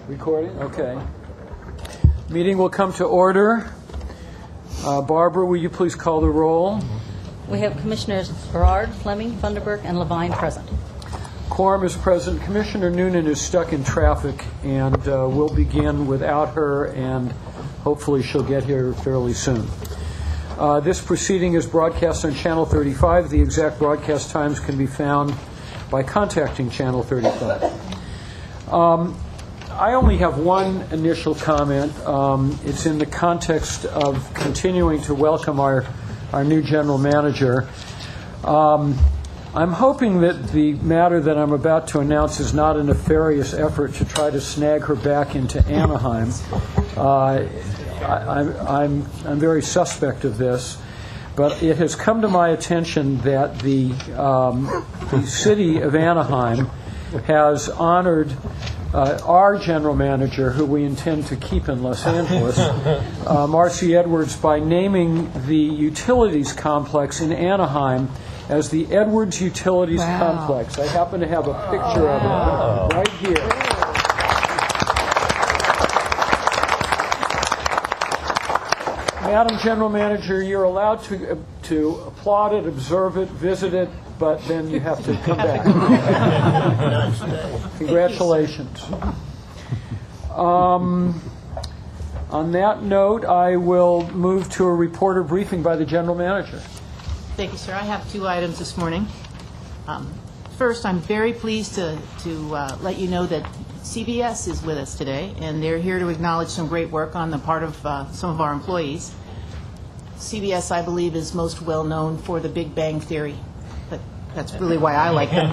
Recording? Okay. Meeting will come to order. Barbara, will you please call the roll? We have Commissioners Berard, Fleming, Funderburk, and Levine present. Quorum is present. Commissioner Noonan is stuck in traffic, and we'll begin without her, and hopefully she'll get here fairly soon. This proceeding is broadcast on Channel 35. The exact broadcast times can be found by contacting Channel 35. I only have one initial comment. It's in the context of continuing to welcome our new general manager. I'm hoping that the matter that I'm about to announce is not a nefarious effort to try to snag her back into Anaheim. I'm very suspect of this, but it has come to my attention that the city of Anaheim has honored our general manager, who we intend to keep in Los Angeles, Marcy Edwards, by naming the utilities complex in Anaheim as the Edwards Utilities Complex. I happen to have a picture of it right here. Madam General Manager, you're allowed to applaud it, observe it, visit it, but then you have to come back. Congratulations. On that note, I will move to a reporter briefing by the General Manager. Thank you, sir. I have two items this morning. First, I'm very pleased to let you know that CBS is with us today, and they're here to acknowledge some great work on the part of some of our employees. CBS, I believe, is most well known for The Big Bang Theory, but that's really why I like them.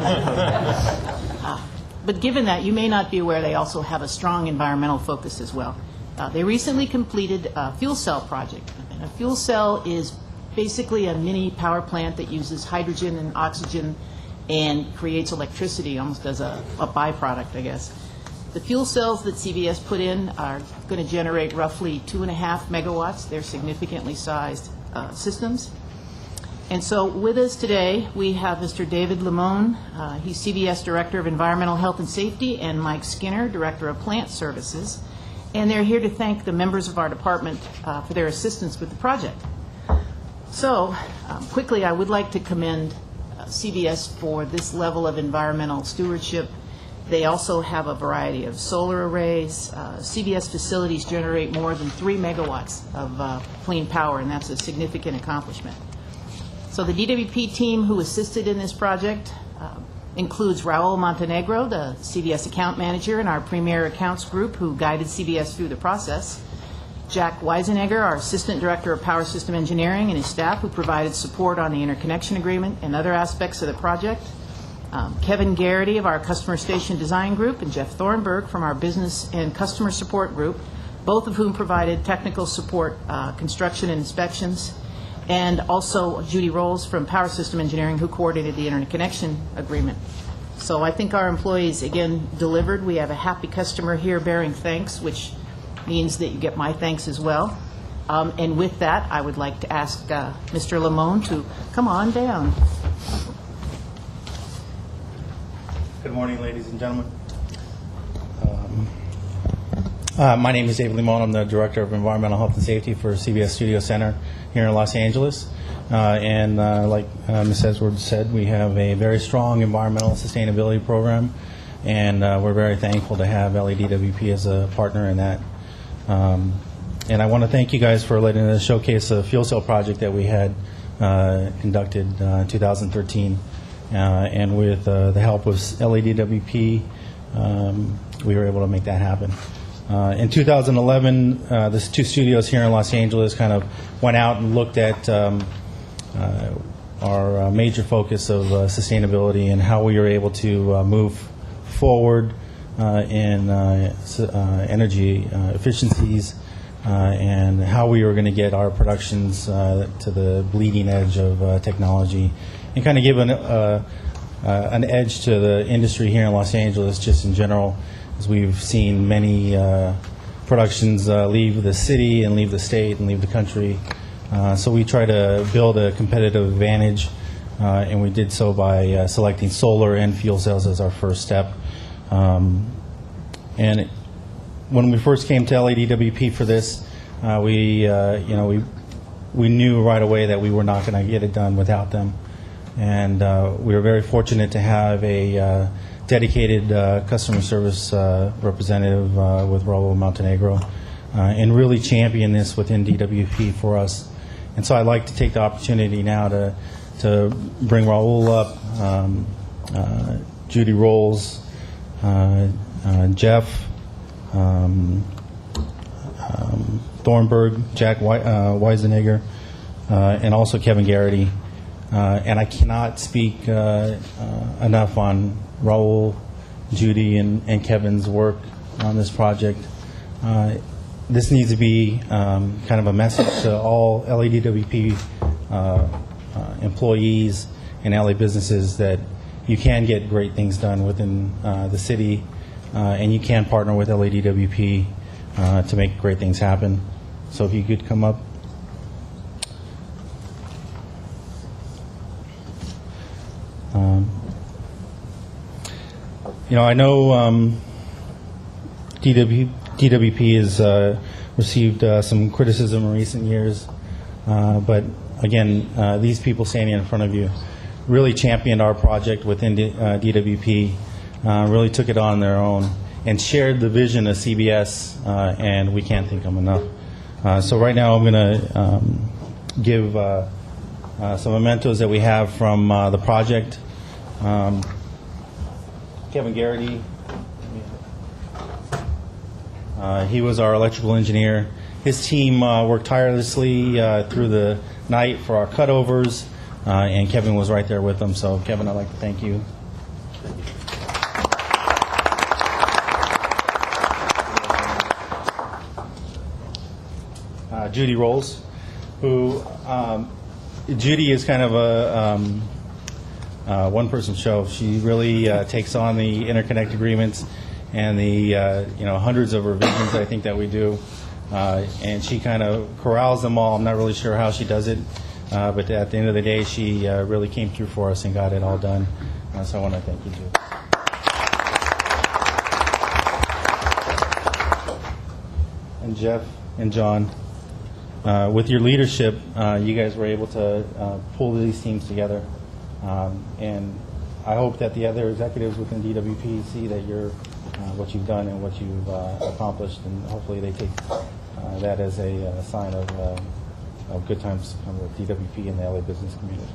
But given that, you may not be aware they also have a strong environmental focus as well. They recently completed a fuel cell project. And a fuel cell is basically a mini power plant that uses hydrogen and oxygen and creates electricity almost as a byproduct, I guess. The fuel cells that CBS put in are going to generate roughly 2.5 megawatts. They're significantly sized systems. And so with us today, we have Mr. David Limon. He's CBS Director of Environmental Health and Safety, and Mike Skinner, Director of Plant Services. And they're here to thank the members of our department for their assistance with the project. So quickly, I would like to commend CBS for this level of environmental stewardship. They also have a variety of solar arrays. CBS facilities generate more than 3 megawatts of clean power, and that's a significant accomplishment. So the DWP team who assisted in this project includes Raul Montenegro, the CBS account manager in our Premier Accounts group, who guided CBS through the process. Jack Weisenegger, our Assistant Director of Power System Engineering, and his staff, who provided support on the interconnection agreement and other aspects of the project. Kevin Garrity of our Customer Station Design Group, and Jeff Thornburg from our Business and Customer Support Group, both of whom provided technical support, construction and inspections, and also Judy Rolls from Power System Engineering, who coordinated the interconnection agreement. So I think our employees, again, delivered. We have a happy customer here bearing thanks, which means that you get my thanks as well. And with that, I would like to ask Mr. Limon to come on down. Good morning, ladies and gentlemen. My name is David Limon. I'm the Director of Environmental Health and Safety for CBS Studio Center here in Los Angeles. Like Ms. Edwards said, we have a very strong environmental sustainability program, and we're very thankful to have LADWP as a partner in that. And I want to thank you guys for letting us showcase a fuel cell project that we had conducted in 2013. And with the help of LADWP, we were able to make that happen. In 2011, the two studios here in Los Angeles kind of went out and looked at our major focus of sustainability and how we were able to move forward in energy efficiencies and how we were going to get our productions to the bleeding edge of technology, and kind of give an edge to the industry here in Los Angeles just in general, as we've seen many productions leave the city and leave the state and leave the country. So we try to build a competitive advantage, and we did so by selecting solar and fuel cells as our first step. And when we first came to LADWP for this, we knew right away that we were not going to get it done without them. And we were very fortunate to have a dedicated customer service representative with Raul Montenegro and really champion this within DWP for us. And so I'd like to take the opportunity now to bring Raul up, Judy Rolls, Jeff, Thornburg, Jack Weisenegger, and also Kevin Garrity. And I cannot speak enough on Raul, Judy, and Kevin's work on this project. This needs to be kind of a message to all LADWP employees and LA businesses that you can get great things done within the city, and you can partner with LADWP to make great things happen. So if you could come up. I know DWP has received some criticism in recent years, but again, these people standing in front of you really championed our project within DWP, really took it on their own, and shared the vision of CBS, and we can't thank them enough. So right now I'm going to give some mementos that we have from the project. Kevin Garrity, he was our electrical engineer. His team worked tirelessly through the night for our cutovers, and Kevin was right there with them. So Kevin, I'd like to thank you. Judy Rolls, who Judy is kind of a one-person show. She really takes on the interconnect agreements and the hundreds of revisions I think that we do, and she kind of corrals them all. I'm not really sure how she does it, but at the end of the day, she really came through for us and got it all done. So I want to thank you, Judy. And Jeff and John, with your leadership, you guys were able to pull these teams together. And I hope that the other executives within DWP see that you're what you've done and what you've accomplished, and hopefully they take that as a sign of good times to come with DWP and the LA business community.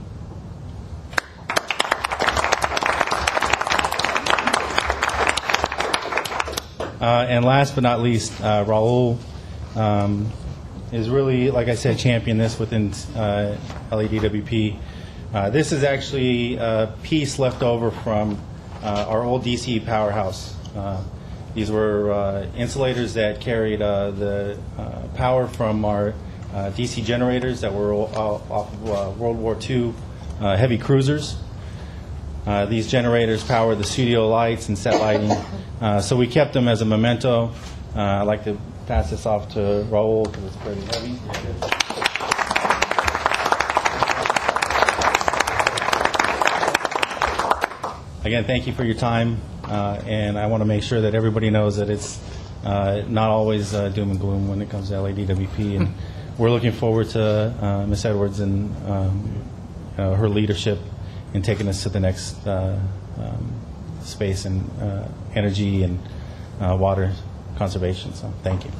And last but not least, Raul is really, like I said, champion this within LADWP. This is actually a piece left over from our old DC powerhouse. These were insulators that carried the power from our DC generators that were off of World War II heavy cruisers. These generators power the studio lights and set lighting. So we kept them as a memento. I'd like to pass this off to Raul because it's pretty heavy. Again, thank you for your time, and I want to make sure that everybody knows that it's not always doom and gloom when it comes to LADWP, and we're looking forward to Ms. Edwards and her leadership in taking us to the next space and energy and water conservation. So thank you.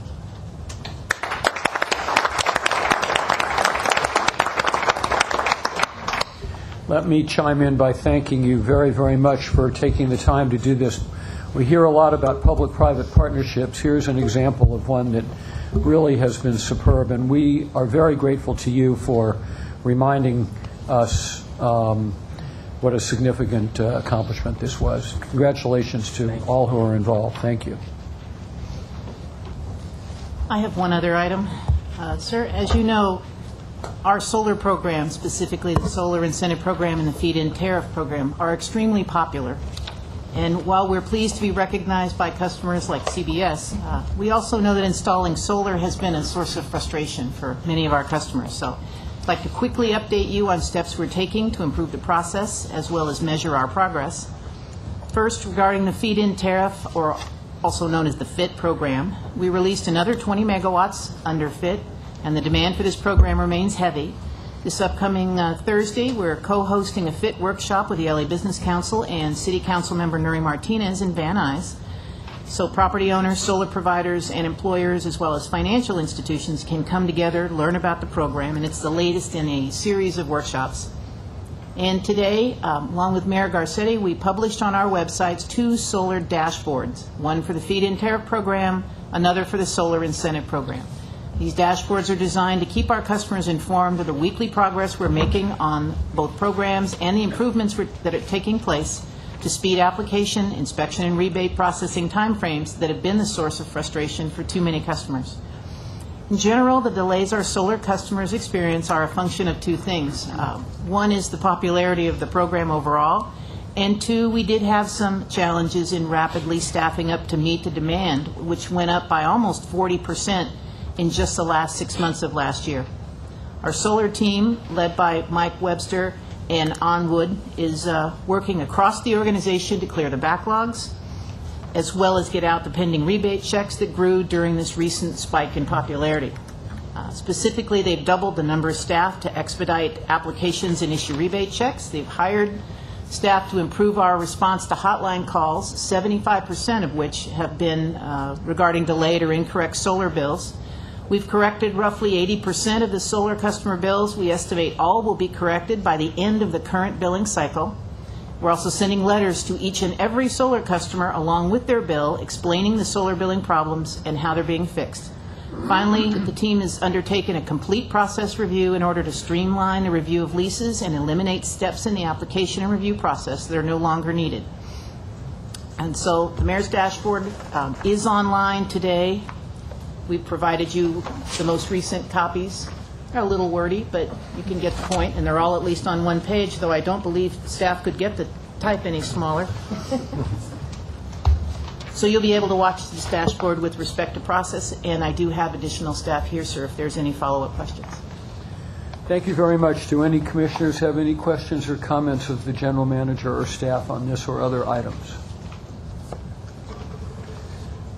Let me chime in by thanking you very, very much for taking the time to do this. We hear a lot about public-private partnerships. Here's an example of one that really has been superb, and we are very grateful to you for reminding us what a significant accomplishment this was. Congratulations to all who are involved. Thank you. I have one other item. Sir, as you know, our solar program, specifically the solar incentive program and the feed-in tariff program, are extremely popular. And while we're pleased to be recognized by customers like CBS, we also know that installing solar has been a source of frustration for many of our customers. So I'd like to quickly update you on steps we're taking to improve the process as well as measure our progress. First, regarding the feed-in tariff, or also known as the FIT program. We released another 20 megawatts under FIT, and the demand for this program remains heavy. This upcoming Thursday, we're co-hosting a FIT workshop with the LA Business Council and City Council member Nuri Martinez in Van Nuys. So property owners, solar providers, and employers, as well as financial institutions, can come together, learn about the program, and it's the latest in a series of workshops. And today, along with Mayor Garcetti, we published on our websites 2 solar dashboards, one for the feed-in tariff program, another for the solar incentive program. These dashboards are designed to keep our customers informed of the weekly progress we're making on both programs and the improvements that are taking place to speed application, inspection, and rebate processing timeframes that have been the source of frustration for too many customers. In general, the delays our solar customers experience are a function of 2 things. One is the popularity of the program overall, and 2, we did have some challenges in rapidly staffing up to meet the demand, which went up by almost 40% in just the last 6 months of last year. Our solar team, led by Mike Webster and Onwood, is working across the organization to clear the backlogs, as well as get out the pending rebate checks that grew during this recent spike in popularity. Specifically, they've doubled the number of staff to expedite applications and issue rebate checks. They've hired staff to improve our response to hotline calls, 75% of which have been regarding delayed or incorrect solar bills. We've corrected roughly 80% of the solar customer bills. We estimate all will be corrected by the end of the current billing cycle. We're also sending letters to each and every solar customer along with their bill explaining the solar billing problems and how they're being fixed. Finally, the team has undertaken a complete process review in order to streamline the review of leases and eliminate steps in the application and review process that are no longer needed. And so the Mayor's Dashboard is online today. We've provided you the most recent copies. They're a little wordy, but you can get the point, and they're all at least on one page, though I don't believe staff could get the type any smaller. So you'll be able to watch this dashboard with respect to process, and I do have additional staff here, sir, if there's any follow-up questions. Thank you very much. Do any commissioners have any questions or comments of the general manager or staff on this or other items?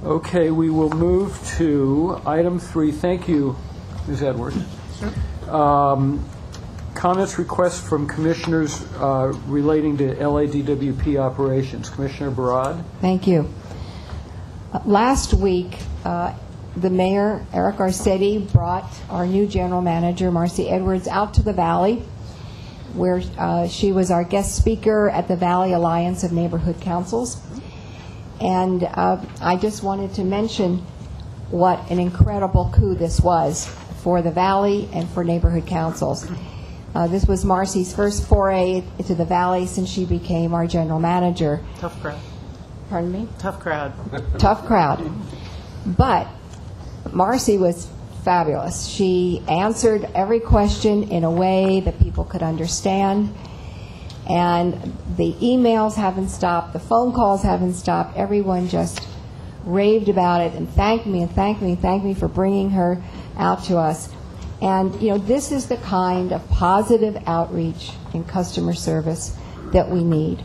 Okay, we will move to item 3. Thank you, Ms. Edwards. Comments, requests from commissioners relating to LADWP operations. Commissioner Barad. Thank you. Last week, the mayor, Eric Garcetti, brought our new general manager, Marcy Edwards, out to the Valley, where she was our guest speaker at the Valley Alliance of Neighborhood Councils. And I just wanted to mention what an incredible coup this was for the Valley and for neighborhood councils. This was Marcy's first foray into the Valley since she became our general manager. Tough crowd. Pardon me? Tough crowd. Tough crowd. But Marcy was fabulous. She answered every question in a way that people could understand. And the emails haven't stopped, the phone calls haven't stopped. Everyone just raved about it and thanked me and thanked me and thanked me for bringing her out to us. And, you know, this is the kind of positive outreach and customer service that we need.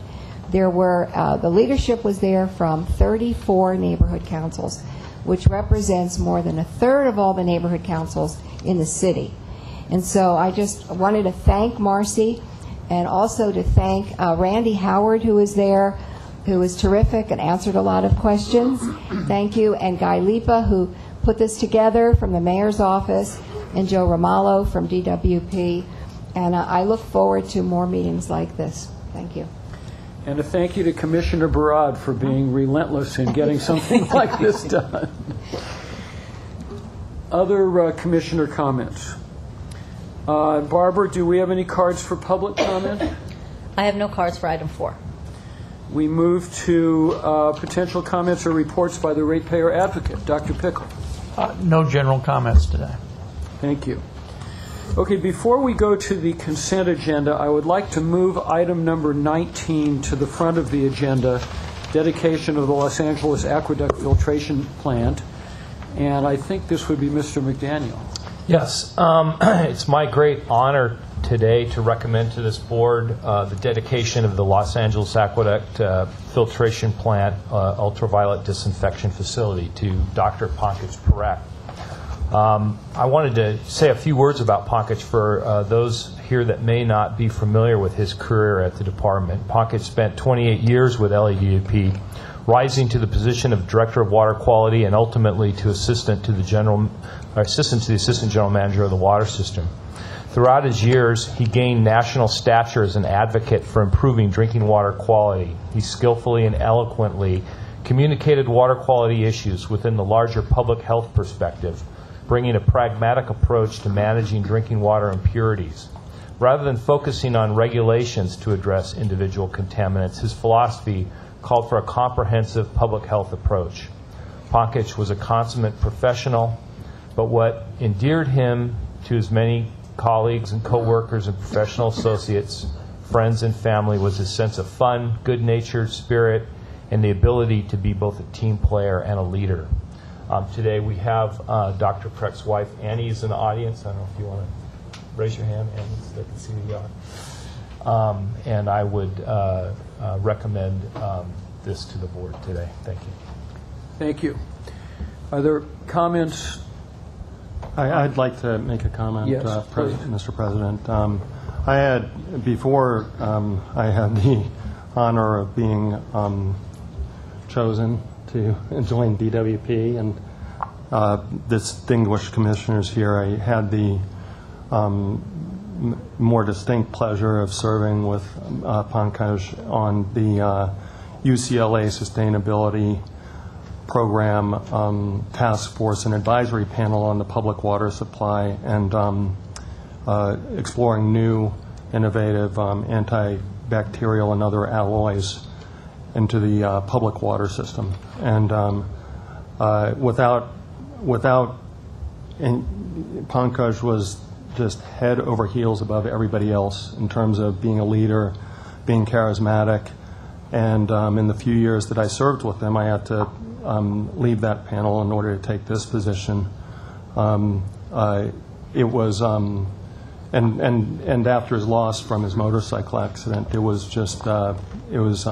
There were, the leadership was there from 34 neighborhood councils, which represents more than a third of all the neighborhood councils in the city. And so I just wanted to thank Marcy and also to thank Randy Howard, who was there, who was terrific and answered a lot of questions. Thank you. And Guy Lipa, who put this together from the mayor's office, and Joe Romallo from DWP. And I look forward to more meetings like this. Thank you. And a thank you to Commissioner Barad for being relentless in getting something like this done. Other commissioner comments? Barbara, do we have any cards for public comment? I have no cards for item 4. We move to potential comments or reports by the ratepayer advocate. Dr. Pickle. No general comments today. Thank you. Okay, before we go to the consent agenda, I would like to move item number 19 to the front of the agenda, dedication of the Los Angeles Aqueduct Filtration Plant. And I think this would be Mr. McDaniel. Yes, it's my great honor today to recommend to this board the dedication of the Los Angeles Aqueduct filtration plant ultraviolet disinfection facility to Dr. Pankaj Parekh. I wanted to say a few words about Pankaj for those here that may not be familiar with his career at the department. Pankaj spent 28 years with LADP, rising to the position of Director of Water Quality and ultimately to assistant to the Assistant General Manager of the water system. Throughout his years, he gained national stature as an advocate for improving drinking water quality. He skillfully and eloquently communicated water quality issues within the larger public health perspective, bringing a pragmatic approach to managing drinking water impurities. Rather than focusing on regulations to address individual contaminants, his philosophy called for a comprehensive public health approach. Pankaj was a consummate professional, but what endeared him to his many colleagues and co-workers and professional associates, friends and family was his sense of fun, good-natured spirit, and the ability to be both a team player and a leader. Today we have Dr. Parekh's wife, Annie, is in the audience. I don't know if you want to raise your hand, Annie, so they can see who you are. And I would recommend this to the board today. Thank you. Thank you. Are there comments? I'd like to make a comment, Yes, please. Mr. President. I had, before I had the honor of being chosen to join DWP, and distinguished commissioners here, I had the more distinct pleasure of serving with Pankaj on the UCLA Sustainability Program Task Force and Advisory Panel on the public water supply, and exploring new, innovative antibacterial and other alloys into the public water system. And Pankaj was just head over heels above everybody else in terms of being a leader, being charismatic, and in the few years that I served with him, I had to leave that panel in order to take this position. It was, and after his loss from his motorcycle accident, it was just, it was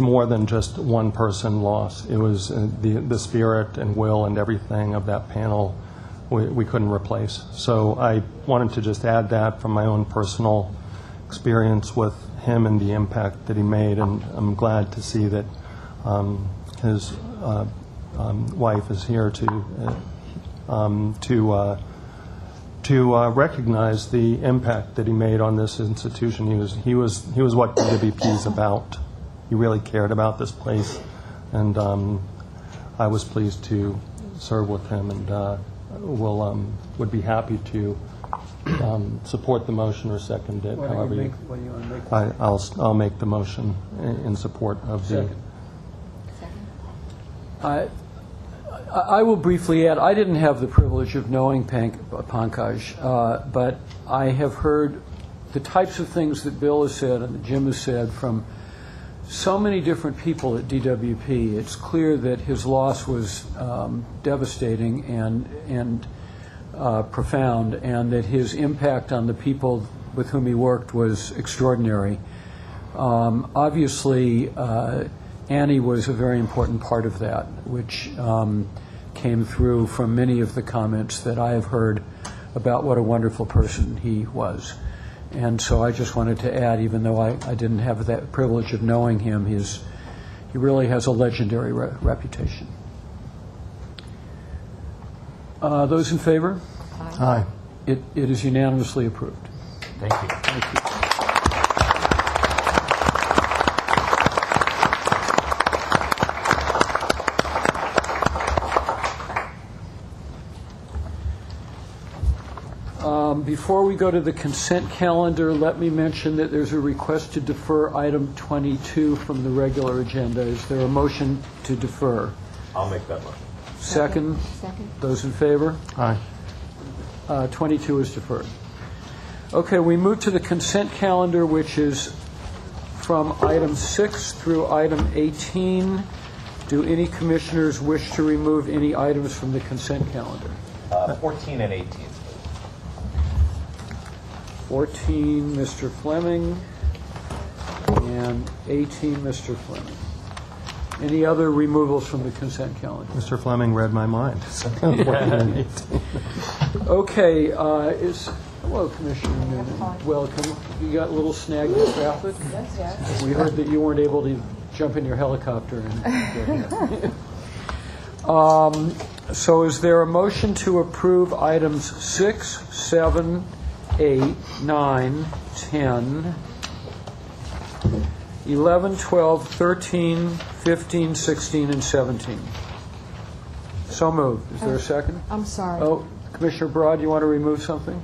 more than just one person loss. It was the spirit and will and everything of that panel we couldn't replace. So I wanted to just add that from my own personal experience with him and the impact that he made, and I'm glad to see that his wife is here to recognize the impact that he made on this institution. He was what DWP is about. He really cared about this place, and I was pleased to serve with him, and would be happy to support the motion or second it. What do you want to make? I'll make the motion in support of the. I will briefly add, I didn't have the privilege of knowing Pankaj, but I have heard the types of things that Bill has said and that Jim has said from so many different people at DWP. It's clear that his loss was devastating and profound, and that his impact on the people with whom he worked was extraordinary. Obviously, Annie was a very important part of that, which came through from many of the comments that I have heard about what a wonderful person he was. And so I just wanted to add, even though I didn't have that privilege of knowing him, he really has a legendary reputation. Those in favor? Aye. It is unanimously approved. Thank you. Thank you. Before we go to the consent calendar, let me mention that there's a request to defer item 22 from the regular agenda. Is there a motion to defer? I'll make that motion. Second? Second. Those in favor? Aye. 22 is deferred. Okay, we move to the consent calendar, which is from item 6 through item 18. Do any commissioners wish to remove any items from the consent calendar? 14 and 18. 14, Mr. Fleming, and 18, Mr. Fleming. Any other removals from the consent calendar? Mr. Fleming read my mind. Okay, hello, Commissioner Noonan. Welcome. You got a little snag in traffic? Yes. We heard that you weren't able to jump in your helicopter and get here. So is there a motion to approve items 6, 7, 8, 9, 10, 11, 12, 13, 15, 16, and 17? So moved. Is there a second? I'm sorry. Oh, Commissioner Broad, you want to remove something?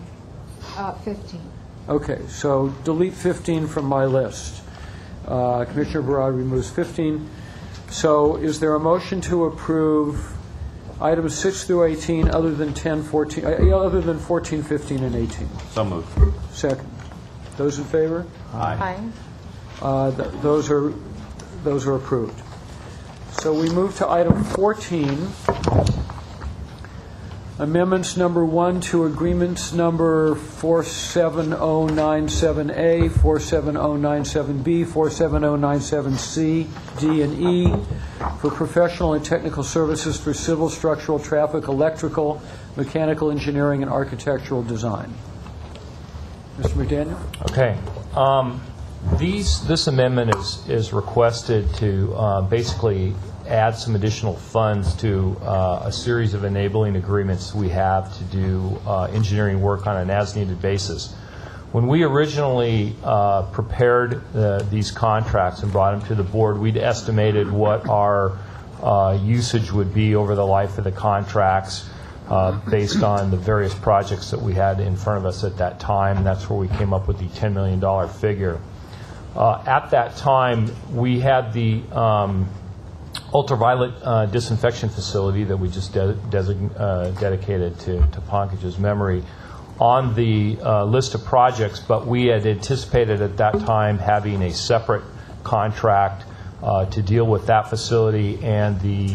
15. Okay, so delete 15 from my list. Commissioner Broad removes 15. So is there a motion to approve items 6 through 18 other than 10, 14, other than 14, 15, and 18? So moved. Second. Those in favor? Aye. Those are approved. So we move to item 14, amendments number 1 to agreements number 47097A, 47097B, 47097C, D, and E for professional and technical services for civil, structural, traffic, electrical, mechanical engineering, and architectural design. Mr. McDaniel? Okay. This amendment is requested to basically add some additional funds to a series of enabling agreements we have to do engineering work on an as-needed basis. When we originally prepared these contracts and brought them to the board, we'd estimated what our usage would be over the life of the contracts based on the various projects that we had in front of us at that time, and that's where we came up with the $10 million figure. At that time, we had the ultraviolet disinfection facility that we just dedicated to Ponkage's memory on the list of projects, but we had anticipated at that time having a separate contract to deal with that facility and the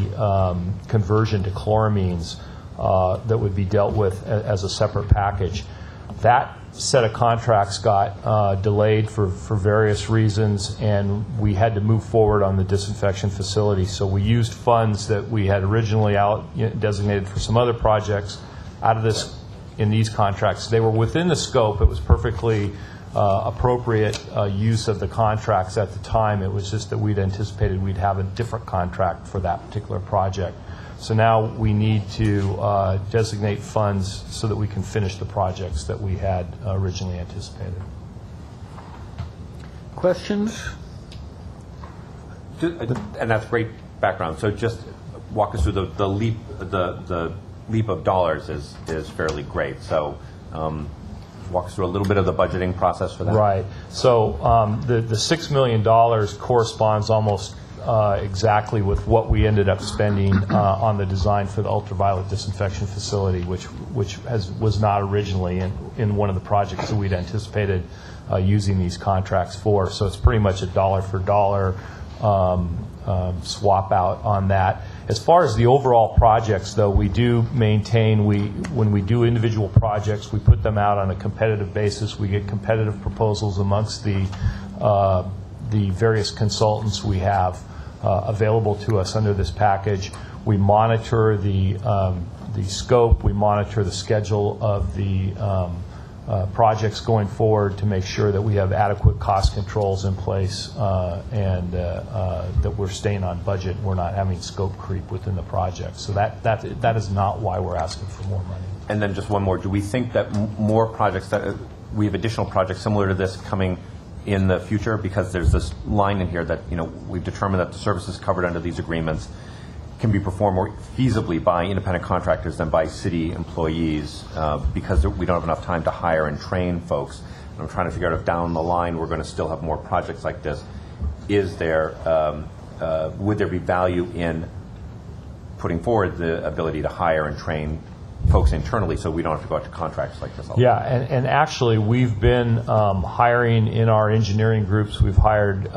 conversion to chloramines that would be dealt with as a separate package. That set of contracts got delayed for various reasons, and we had to move forward on the disinfection facility. So we used funds that we had originally designated for some other projects out of this in these contracts. They were within the scope. It was perfectly appropriate use of the contracts at the time. It was just that we'd anticipated we'd have a different contract for that particular project. So now we need to designate funds so that we can finish the projects that we had originally anticipated. Questions? And that's great background. So just walk us through the leap of dollars is fairly great. So walk us through a little bit of the budgeting process for that. Right. So the $6 million corresponds almost exactly with what we ended up spending on the design for the ultraviolet disinfection facility, which was not originally in one of the projects that we'd anticipated using these contracts for. So it's pretty much a dollar for dollar swap out on that. As far as the overall projects, though, we do maintain, when we do individual projects, we put them out on a competitive basis. We get competitive proposals amongst the various consultants we have available to us under this package. We monitor the scope, we monitor the schedule of the projects going forward to make sure that we have adequate cost controls in place and that we're staying on budget and we're not having scope creep within the project. So that is not why we're asking for more money. And then just one more. Do we think that more projects, that we have additional projects similar to this coming in the future? Because there's this line in here that, we've determined that the services covered under these agreements can be performed more feasibly by independent contractors than by city employees because we don't have enough time to hire and train folks. And I'm trying to figure out if down the line we're going to still have more projects like this. Is there, would there be value in putting forward the ability to hire and train folks internally so we don't have to go out to contracts like this all the time? And actually we've been hiring in our engineering groups. We've hired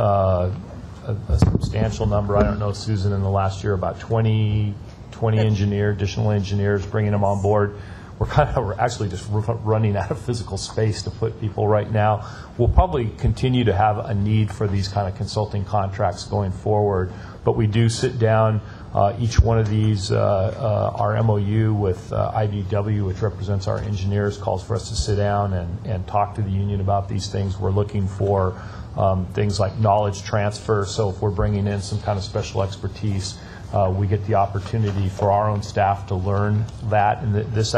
a substantial number. I don't know, Susan, in the last year about 20 additional engineers, bringing them on board. we're actually just running out of physical space to put people right now. We'll probably continue to have a need for these kind of consulting contracts going forward, but we do sit down. Each one of these, our MOU with IBW, which represents our engineers, calls for us to sit down and talk to the union about these things. We're looking for things like knowledge transfer. So if we're bringing in some kind of special expertise, we get the opportunity for our own staff to learn that. And this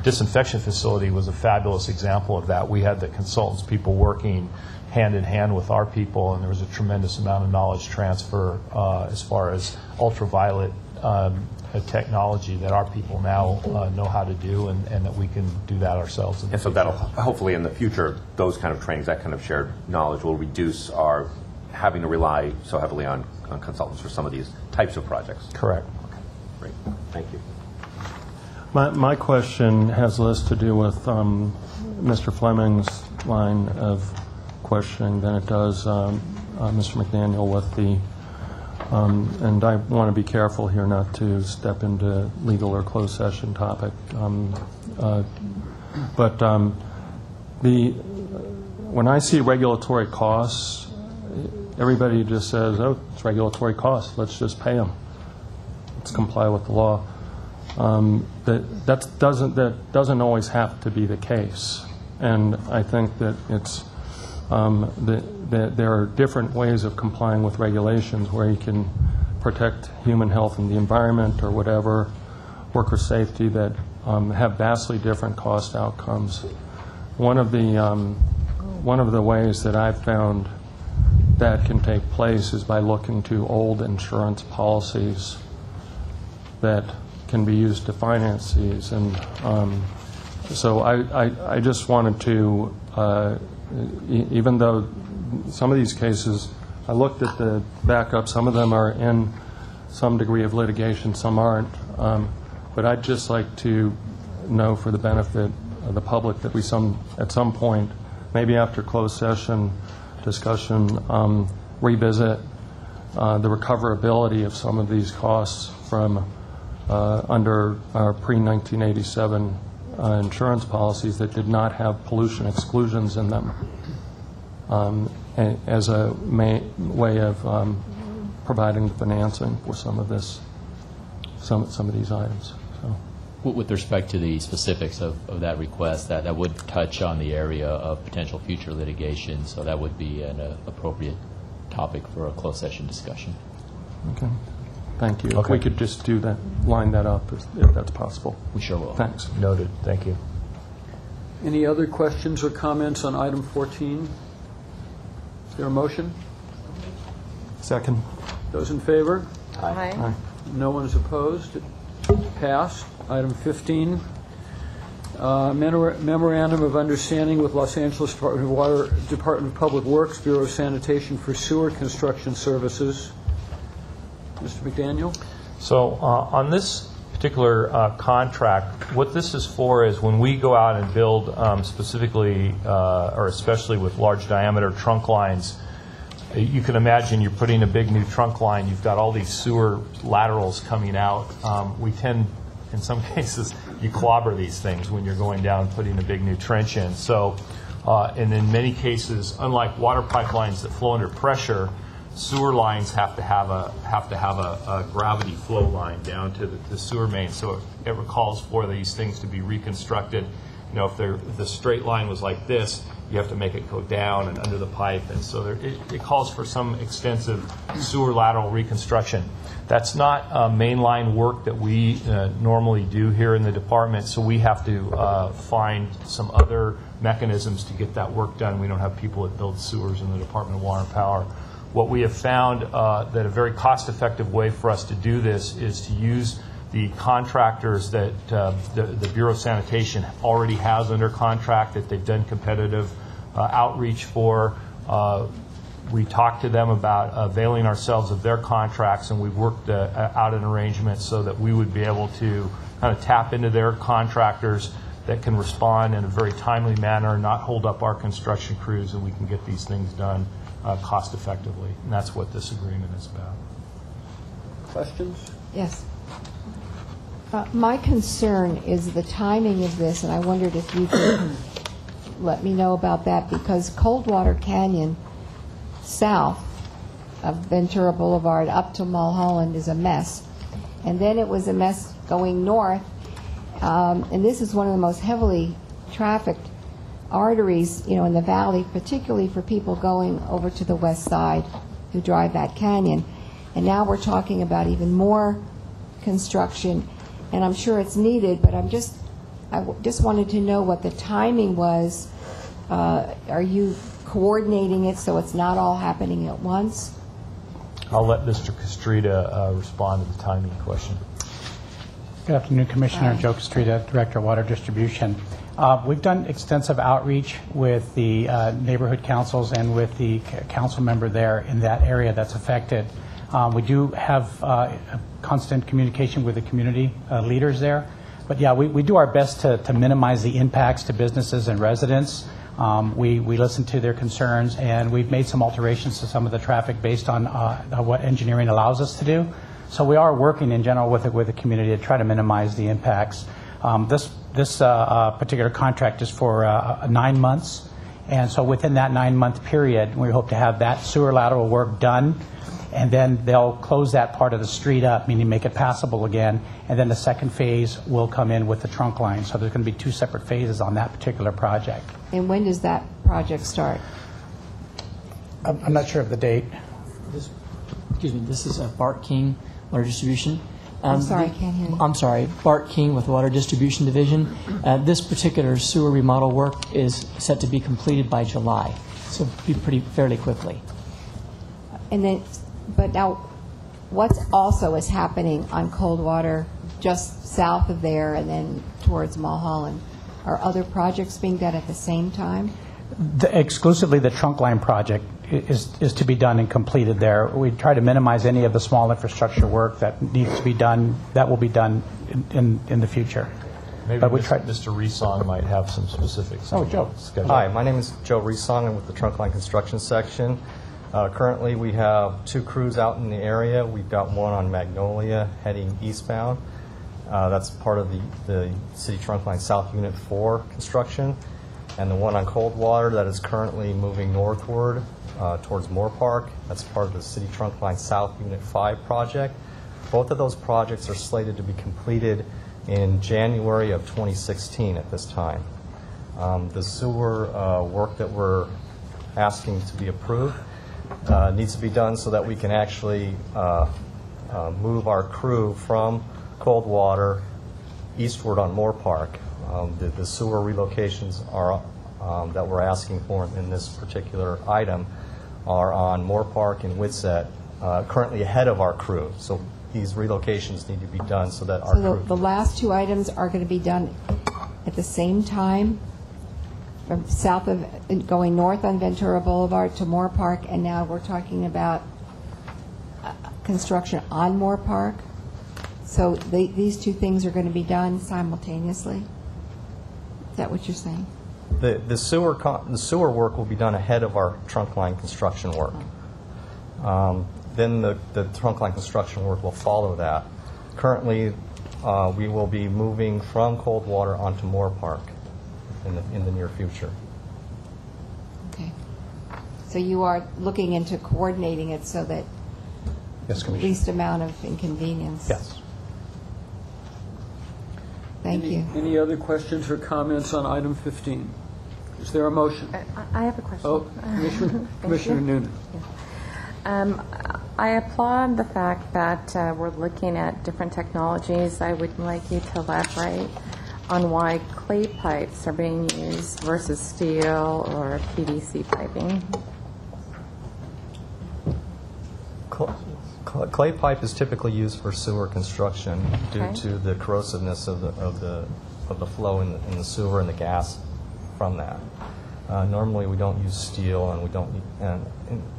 disinfection facility was a fabulous example of that. We had the consultants, people working hand in hand with our people, and there was a tremendous amount of knowledge transfer as far as ultraviolet technology that our people now know how to do, and that we can do that ourselves. And so that'll hopefully in the future, those kind of trainings, that kind of shared knowledge will reduce our having to rely so heavily on consultants for some of these types of projects. Correct. Okay. Great. Thank you. My question has less to do with Mr. Fleming's line of questioning than it does Mr. McDaniel with the, and I want to be careful here not to step into legal or closed session topic, but when I see regulatory costs, everybody just says, oh, it's regulatory costs, let's just pay them. Let's comply with the law. That doesn't always have to be the case. And I think that it's that there are different ways of complying with regulations where you can protect human health and the environment or whatever, worker safety, that have vastly different cost outcomes. One of the ways that I've found that can take place is by looking to old insurance policies that can be used to finance these. And so I just wanted to, even though some of these cases, I looked at the backup, some of them are in some degree of litigation, some aren't, but I'd just like to know for the benefit of the public that we at some point, maybe after closed session discussion, revisit the recoverability of some of these costs from under our pre-1987 insurance policies that did not have pollution exclusions in them, as a way of providing financing for some of this, some of these items. So. With respect to the specifics of that request, that would touch on the area of potential future litigation, so that would be an appropriate topic for a closed session discussion. Okay. Thank you. Okay. If we could just do that, line that up if that's possible. We sure will. Thanks. Noted. Thank you. Any other questions or comments on item 14? Is there a motion? Second. Those in favor? Aye. No one is opposed. Passed. Item 15, memorandum of understanding with Los Angeles Department of Public Works, Bureau of Sanitation for sewer construction services. Mr. McDaniel? So on this particular contract, what this is for is when we go out and build specifically or especially with large diameter trunk lines, you can imagine you're putting a big new trunk line, you've got all these sewer laterals coming out. We tend, in some cases, you clobber these things when you're going down and putting a big new trench in. So, and in many cases, unlike water pipelines that flow under pressure, sewer lines have to have a gravity flow line down to the sewer main. So it calls for these things to be reconstructed. You know, if the straight line was like this, you have to make it go down and under the pipe, and so it calls for some extensive sewer lateral reconstruction. That's not mainline work that we normally do here in the department, so we have to find some other mechanisms to get that work done. We don't have people that build sewers in the Department of Water and Power. What we have found that a very cost-effective way for us to do this is to use the contractors that the Bureau of Sanitation already has under contract that they've done competitive outreach for. We talked to them about availing ourselves of their contracts, and we've worked out an arrangement so that we would be able to kind of tap into their contractors that can respond in a very timely manner, not hold up our construction crews, and we can get these things done cost effectively. And that's what this agreement is about. Questions? Yes. My concern is the timing of this, and I wondered if you could let me know about that, because Coldwater Canyon south of Ventura Boulevard up to Mulholland is a mess. And then it was a mess going north, and this is one of the most heavily trafficked arteries, in the valley, particularly for people going over to the west side who drive that canyon. And now we're talking about even more construction, and I'm sure it's needed, but I just wanted to know what the timing was. Are you coordinating it so it's not all happening at once? I'll let Mr. Castrita respond to the timing question. Good afternoon, Commissioner. Joe Castrita, Director of Water Distribution. We've done extensive outreach with the neighborhood councils and with the council member there in that area that's affected. We do have constant communication with the community leaders there. But yeah, we do our best to minimize the impacts to businesses and residents. We listen to their concerns, and we've made some alterations to some of the traffic based on what engineering allows us to do. So we are working in general with the community to try to minimize the impacts. This particular contract is for 9 months, and so within that 9-month period, we hope to have that sewer lateral work done, and then they'll close that part of the street up, meaning make it passable again, and then the second phase will come in with the trunk line. So there's going to be 2 separate phases on that particular project. And when does that project start? I'm not sure of the date. This is Bart King, Water Distribution. I'm sorry, I can't hear you. I'm sorry, Bart King with Water Distribution Division. This particular sewer remodel work is set to be completed by July, so it'll be fairly quickly. And then, but now, what also is happening on Coldwater, just south of there, and then towards Mulholland? Are other projects being done at the same time? Exclusively the trunk line project is to be done and completed there. We try to minimize any of the small infrastructure work that needs to be done. That will be done in the future. Maybe Mr. Resong might have some specifics. Oh, Joe. Hi, my name is Joe Resong. I'm with the Trunk Line Construction Section. Currently, we have 2 crews out in the area. We've got one on Magnolia heading eastbound. That's part of the City Trunk Line South Unit 4 construction. And the one on Coldwater that is currently moving northward towards Moore Park, that's part of the City Trunk Line South Unit 5 project. Both of those projects are slated to be completed in January of 2016 at this time. The sewer work that we're asking to be approved needs to be done so that we can actually move our crew from Coldwater eastward on Moore Park. The sewer relocations are that we're asking for in this particular item are on Moore Park and Whitsett, currently ahead of our crew. So these relocations need to be done so that our crew... The last 2 items are going to be done at the same time, from south of, going north on Ventura Boulevard to Moore Park, and now we're talking about construction on Moore Park. So these 2 things are going to be done simultaneously? Is that what you're saying? The sewer work will be done ahead of our trunk line construction work. Then the trunk line construction work will follow that. Currently, we will be moving from Coldwater onto Moore Park in the near future. Okay. So you are looking into coordinating it so that Yes, Commissioner. least amount of inconvenience? Yes. Thank you. Any other questions or comments on item 15? Is there a motion? I have a question. Oh, Commissioner Noonan. I applaud the fact that we're looking at different technologies. I would like you to elaborate on why clay pipes are being used versus steel or PVC piping. Clay pipe is typically used for sewer construction due to the corrosiveness of the flow in the sewer and the gas from that. Normally, we don't use steel, and we don't.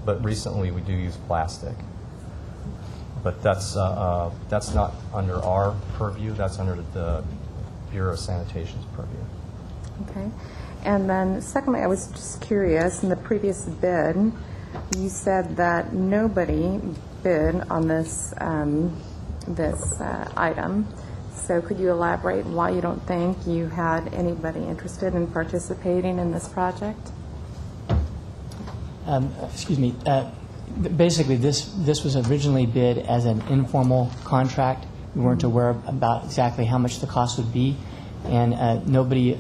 But recently, we do use plastic. But that's not under our purview. That's under the Bureau of Sanitation's purview. Okay. And then, secondly, I was just curious. In the previous bid, you said that nobody bid on this item So could you elaborate why you don't think you had anybody interested in participating in this project? Excuse me. Basically, this was originally bid as an informal contract. We weren't aware about exactly how much the cost would be, and nobody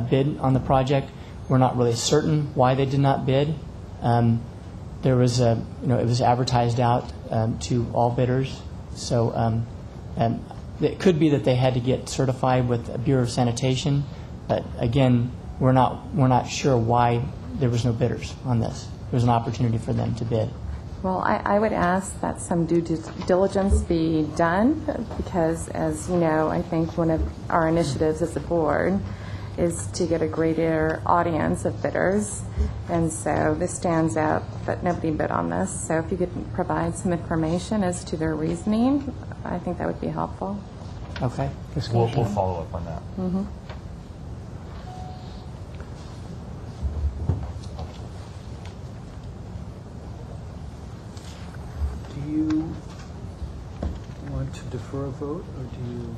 bid on the project. We're not really certain why they did not bid. There was it was advertised out to all bidders, so it could be that they had to get certified with a Bureau of Sanitation, but again, we're not sure why there was no bidders on this. There was an opportunity for them to bid. Well, I would ask that some due diligence be done because, as you know, I think one of our initiatives as a board is to get a greater audience of bidders. And so this stands out that nobody bid on this. So if you could provide some information as to their reasoning, I think that would be helpful. Okay. We'll follow up on that. Mm-hmm. Do you want to defer a vote, or do you?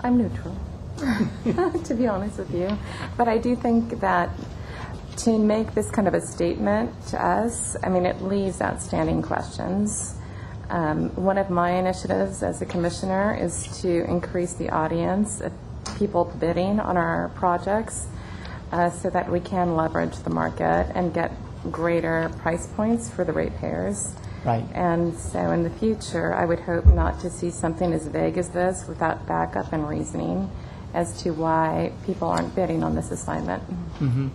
I'm neutral, to be honest with you. But I do think that to make this kind of a statement to us, I mean, it leaves outstanding questions. One of my initiatives as a commissioner is to increase the audience of people bidding on our projects so that we can leverage the market and get greater price points for the ratepayers. Right. And so in the future, I would hope not to see something as vague as this without backup and reasoning as to why people aren't bidding on this assignment. Mm-hmm.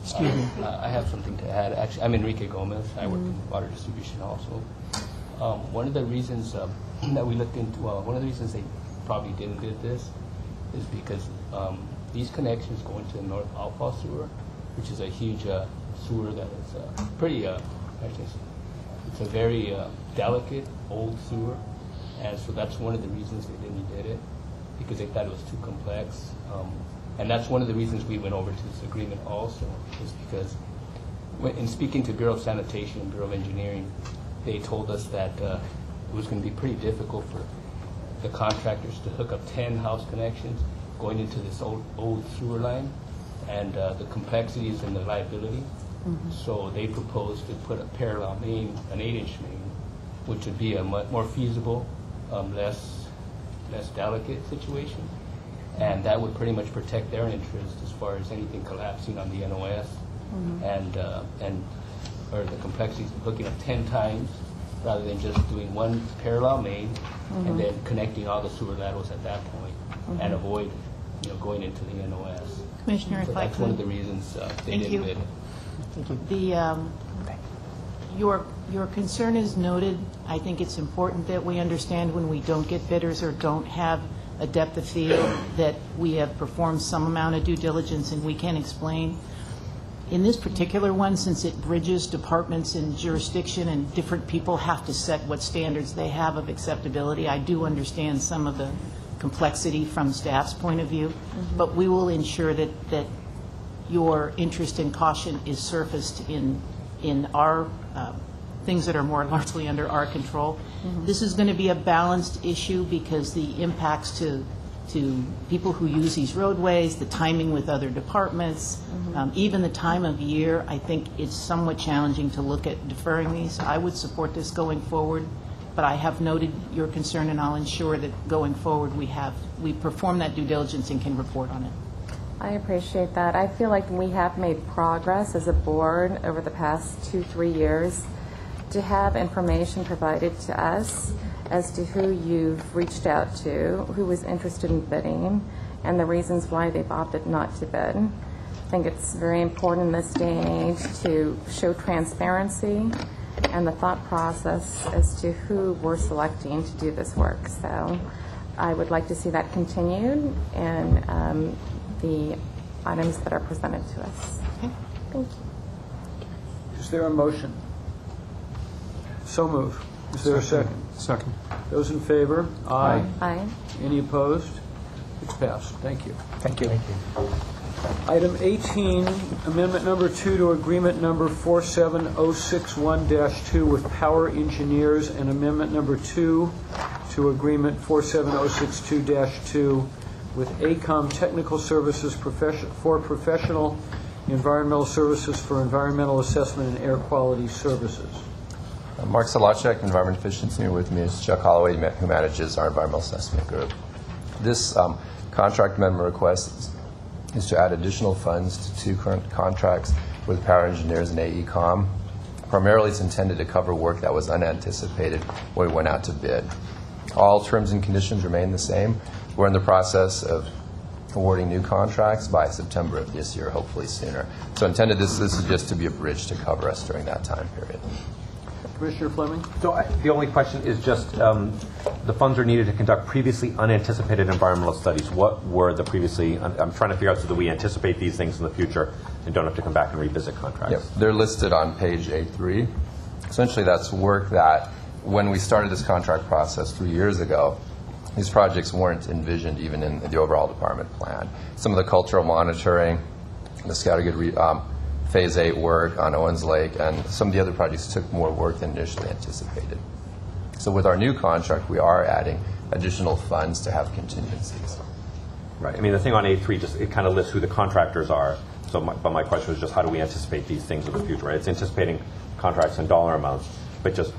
Excuse me. I have something to add. Actually, I'm Enrique Gomez. I work in water distribution also. One of the reasons that we looked into, one of the reasons they probably didn't bid this is because these connections go into the North Alpha sewer, which is a huge sewer that is pretty, actually, it's a very delicate old sewer, and so that's one of the reasons they didn't bid it, because they thought it was too complex. And that's one of the reasons we went over to this agreement also, is because in speaking to Bureau of Sanitation and Bureau of Engineering, they told us that it was going to be pretty difficult for the contractors to hook up 10 house connections going into this old sewer line, and the complexities and the liability. Mm-hmm. So they proposed to put a parallel main, an 8-inch main, which would be a much more feasible, less delicate situation, and that would pretty much protect their interest as far as anything collapsing on the NOS, and or the complexities of hooking up 10 times rather than just doing one parallel main and then connecting all the sewer laterals at that point and avoid going into the NOS. Commissioner, so if I that's could. one of the reasons they didn't bid. Thank you. Your concern is noted. I think it's important that we understand when we don't get bidders or don't have a depth of field that we have performed some amount of due diligence and we can explain. In this particular one, since it bridges departments and jurisdiction and different people have to set what standards they have of acceptability, I do understand some of the complexity from staff's point of view, but we will ensure that your interest and caution is surfaced in our things that are more largely under our control. This is going to be a balanced issue because the impacts to people who use these roadways, the timing with other departments, even the time of year, I think it's somewhat challenging to look at deferring these. I would support this going forward, but I have noted your concern, and I'll ensure that going forward we perform that due diligence and can report on it. I appreciate that. I feel like we have made progress as a board over the past 2-3 years to have information provided to us as to who you've reached out to, who was interested in bidding, and the reasons why they've opted not to bid. I think it's very important in this day and age to show transparency and the thought process as to who we're selecting to do this work. So I would like to see that continued in the items that are presented to us. Okay. Thank you. Is there a motion? So moved. Is there a second? Second. Those in favor? Aye. Aye. Any opposed? It's passed. Thank you. Thank you. Thank you. Item 18, amendment number 2 to agreement number 47061-2 with Power Engineers, and amendment number 2 to agreement 47062-2 with AECOM Technical Services for professional environmental services for environmental assessment and air quality services. Mark Solacek, Environment Efficiency, and with me is Chuck Holloway, who manages our environmental assessment group. This contract amendment request is to add additional funds to 2 current contracts with Power Engineers and AECOM. Primarily, it's intended to cover work that was unanticipated when we went out to bid. All terms and conditions remain the same. We're in the process of awarding new contracts by September of this year, hopefully sooner. So intended, this is just to be a bridge to cover us during that time period. Commissioner Fleming? So the only question is just the funds are needed to conduct previously unanticipated environmental studies. What were the previously, I'm trying to figure out so that we anticipate these things in the future and don't have to come back and revisit contracts. Yep. They're listed on page A3. Essentially, that's work that when we started this contract process 3 years ago, these projects weren't envisioned even in the overall department plan. Some of the cultural monitoring, the Scoutergood Phase 8 work on Owens Lake, and some of the other projects took more work than initially anticipated. So with our new contract, we are adding additional funds to have contingencies. Right. I mean, the thing on A3, just it kind of lists who the contractors are. So but my question was just how do we anticipate these things in the future, right? It's anticipating contracts and dollar amounts, but just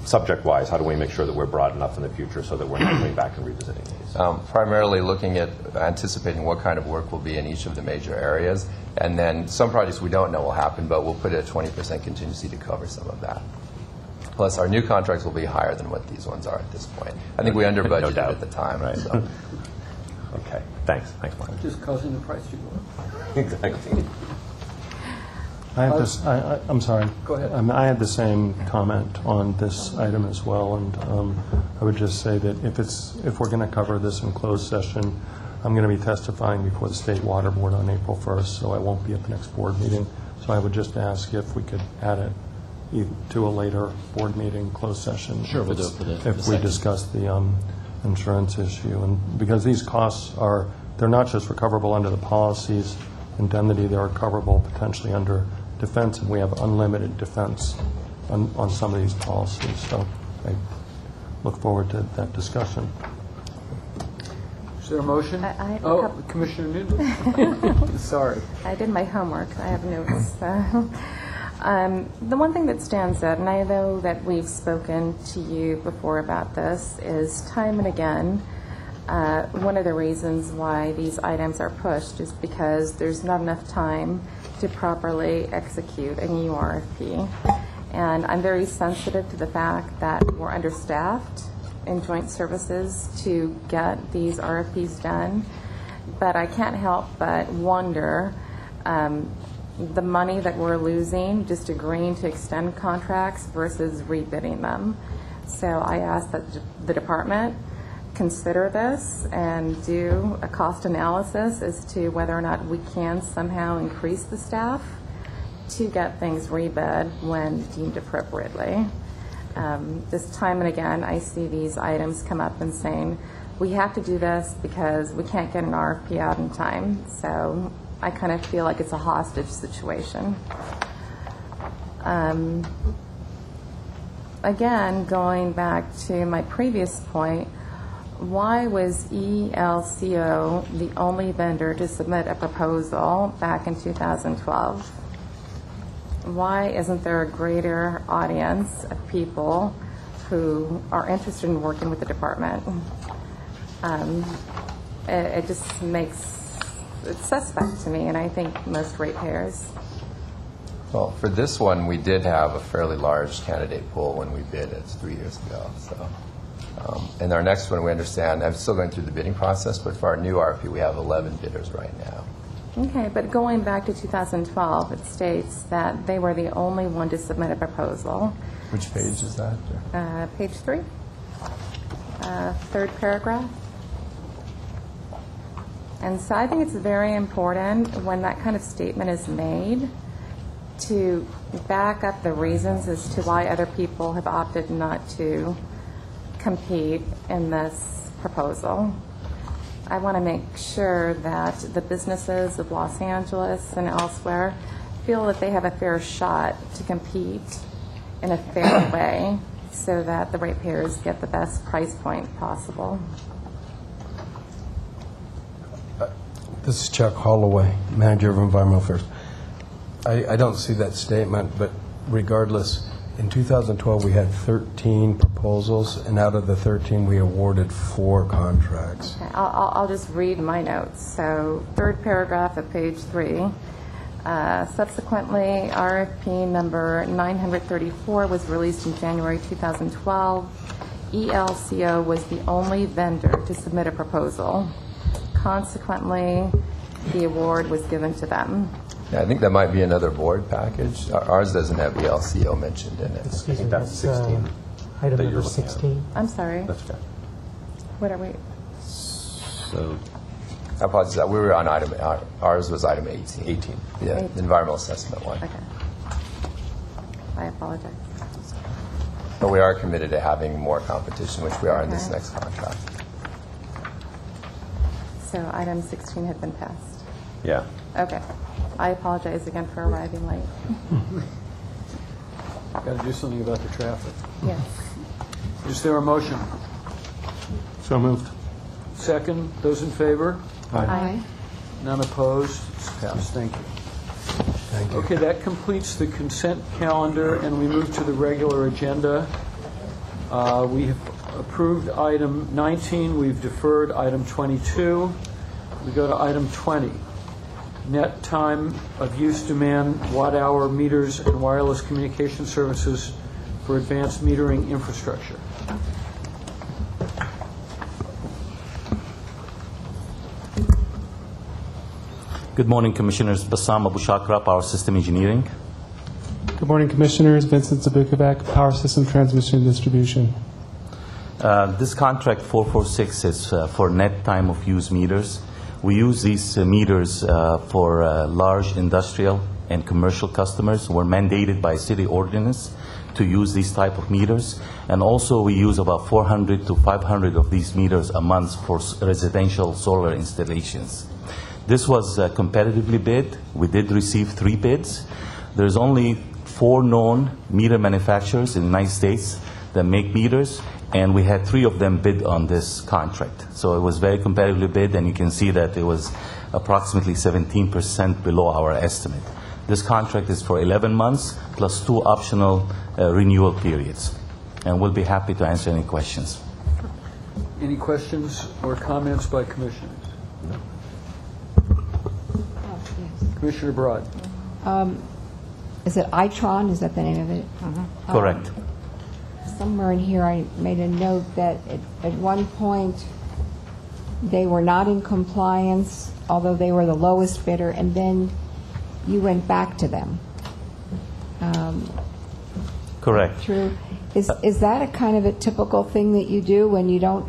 subject-wise, how do we make sure that we're broad enough in the future so that we're not going back and revisiting these? Primarily looking at anticipating what kind of work will be in each of the major areas. And then some projects we don't know will happen, but we'll put a 20% contingency to cover some of that. Plus, our new contracts will be higher than what these ones are at this point. I think we under budgeted No doubt. at the time. Right. So. Okay. Thanks, Mark. Just causing the price to go up. Exactly. I have this, I'm sorry. Go ahead. I had the same comment on this item as well, and I would just say that if we're going to cover this in closed session, I'm going to be testifying before the State Water Board on April 1st, so I won't be at the next board meeting. So I would just ask if we could add it to a later board meeting, closed session. Sure, we'll do it for the if we second. discuss the insurance issue, and because these costs they're not just recoverable under the policies indemnity, they're recoverable potentially under defense, and we have unlimited defense on some of these policies. So I look forward to that discussion. Is there a motion? I have a couple- Commissioner Newton? Sorry. I did my homework. I have notes. The one thing that stands out, and I know that we've spoken to you before about this, is time and again, one of the reasons why these items are pushed is because there's not enough time to properly execute a new RFP. And I'm very sensitive to the fact that we're understaffed in joint services to get these RFPs done. But I can't help but wonder the money that we're losing just agreeing to extend contracts versus rebidding them. So I ask that the department consider this and do a cost analysis as to whether or not we can somehow increase the staff to get things rebid when deemed appropriately. This time and again, I see these items come up and saying, we have to do this because we can't get an RFP out in time. So I kind of feel like it's a hostage situation. Again, going back to my previous point, why was ELCO the only vendor to submit a proposal back in 2012? Why isn't there a greater audience of people who are interested in working with the department? It just makes it suspect to me, and I think most ratepayers. Well, for this one, we did have a fairly large candidate pool when we bid it 3 years ago. So, and our next one, we understand, I'm still going through the bidding process, but for our new RFP, we have 11 bidders right now. Okay, but going back to 2012, it states that they were the only one to submit a proposal. Which page is that? Page 3, third paragraph. And so I think it's very important when that kind of statement is made to back up the reasons as to why other people have opted not to compete in this proposal. I want to make sure that the businesses of Los Angeles and elsewhere feel that they have a fair shot to compete in a fair way so that the ratepayers get the best price point possible. This is Chuck Holloway, Manager of Environmental Affairs. I don't see that statement, but regardless, in 2012 we had 13 proposals, and out of the 13 we awarded 4 contracts. Okay, I'll just read my notes. So, third paragraph of page 3. Subsequently, RFP number 934 was released in January 2012. ELCO was the only vendor to submit a proposal. Consequently, the award was given to them. Yeah, I think that might be another board package. Ours doesn't have ELCO mentioned in it. Excuse me, that's 16. Item number 16. I'm sorry. That's okay. What are we? So, I apologize. We were on item. Ours was item 18. Yeah, 18. the environmental assessment one. Okay. I apologize. But we are committed to having more competition, which we are in this next contract. So item 16 had been passed. Yeah. Okay. I apologize again for arriving late. Got to do something about the traffic. Yes. Is there a motion? So moved. Second, those in favor? Aye. None opposed? It's passed. Thank you. Thank you. Okay, that completes the consent calendar, and we move to the regular agenda. We have approved item 19. We've deferred item 22. We go to item 20. Net time of use demand, watt-hour meters, and wireless communication services for advanced metering infrastructure. Good morning, Commissioners. Bassam Abu Shakra, Power System Engineering. Good morning, Commissioners. Vincent Zabukovac, Power System Transmission and Distribution. This contract 446 is for net time of use meters. We use these meters for large industrial and commercial customers. We're mandated by city ordinance to use these type of meters. And also we use about 400 to 500 of these meters a month for residential solar installations. This was competitively bid. We did receive 3 bids. There's only 4 known meter manufacturers in the United States that make meters, and we had 3 of them bid on this contract. So it was very competitively bid, and you can see that it was approximately 17% below our estimate. This contract is for 11 months plus 2 optional renewal periods, and we'll be happy to answer any questions. Any questions or comments by commissioners? Commissioner Broad. Is it Itron? Is that the name of it? Correct. Somewhere in here I made a note that at one point they were not in compliance, although they were the lowest bidder, and then you went back to them. Correct. True. Is that a kind of a typical thing that you do when you don't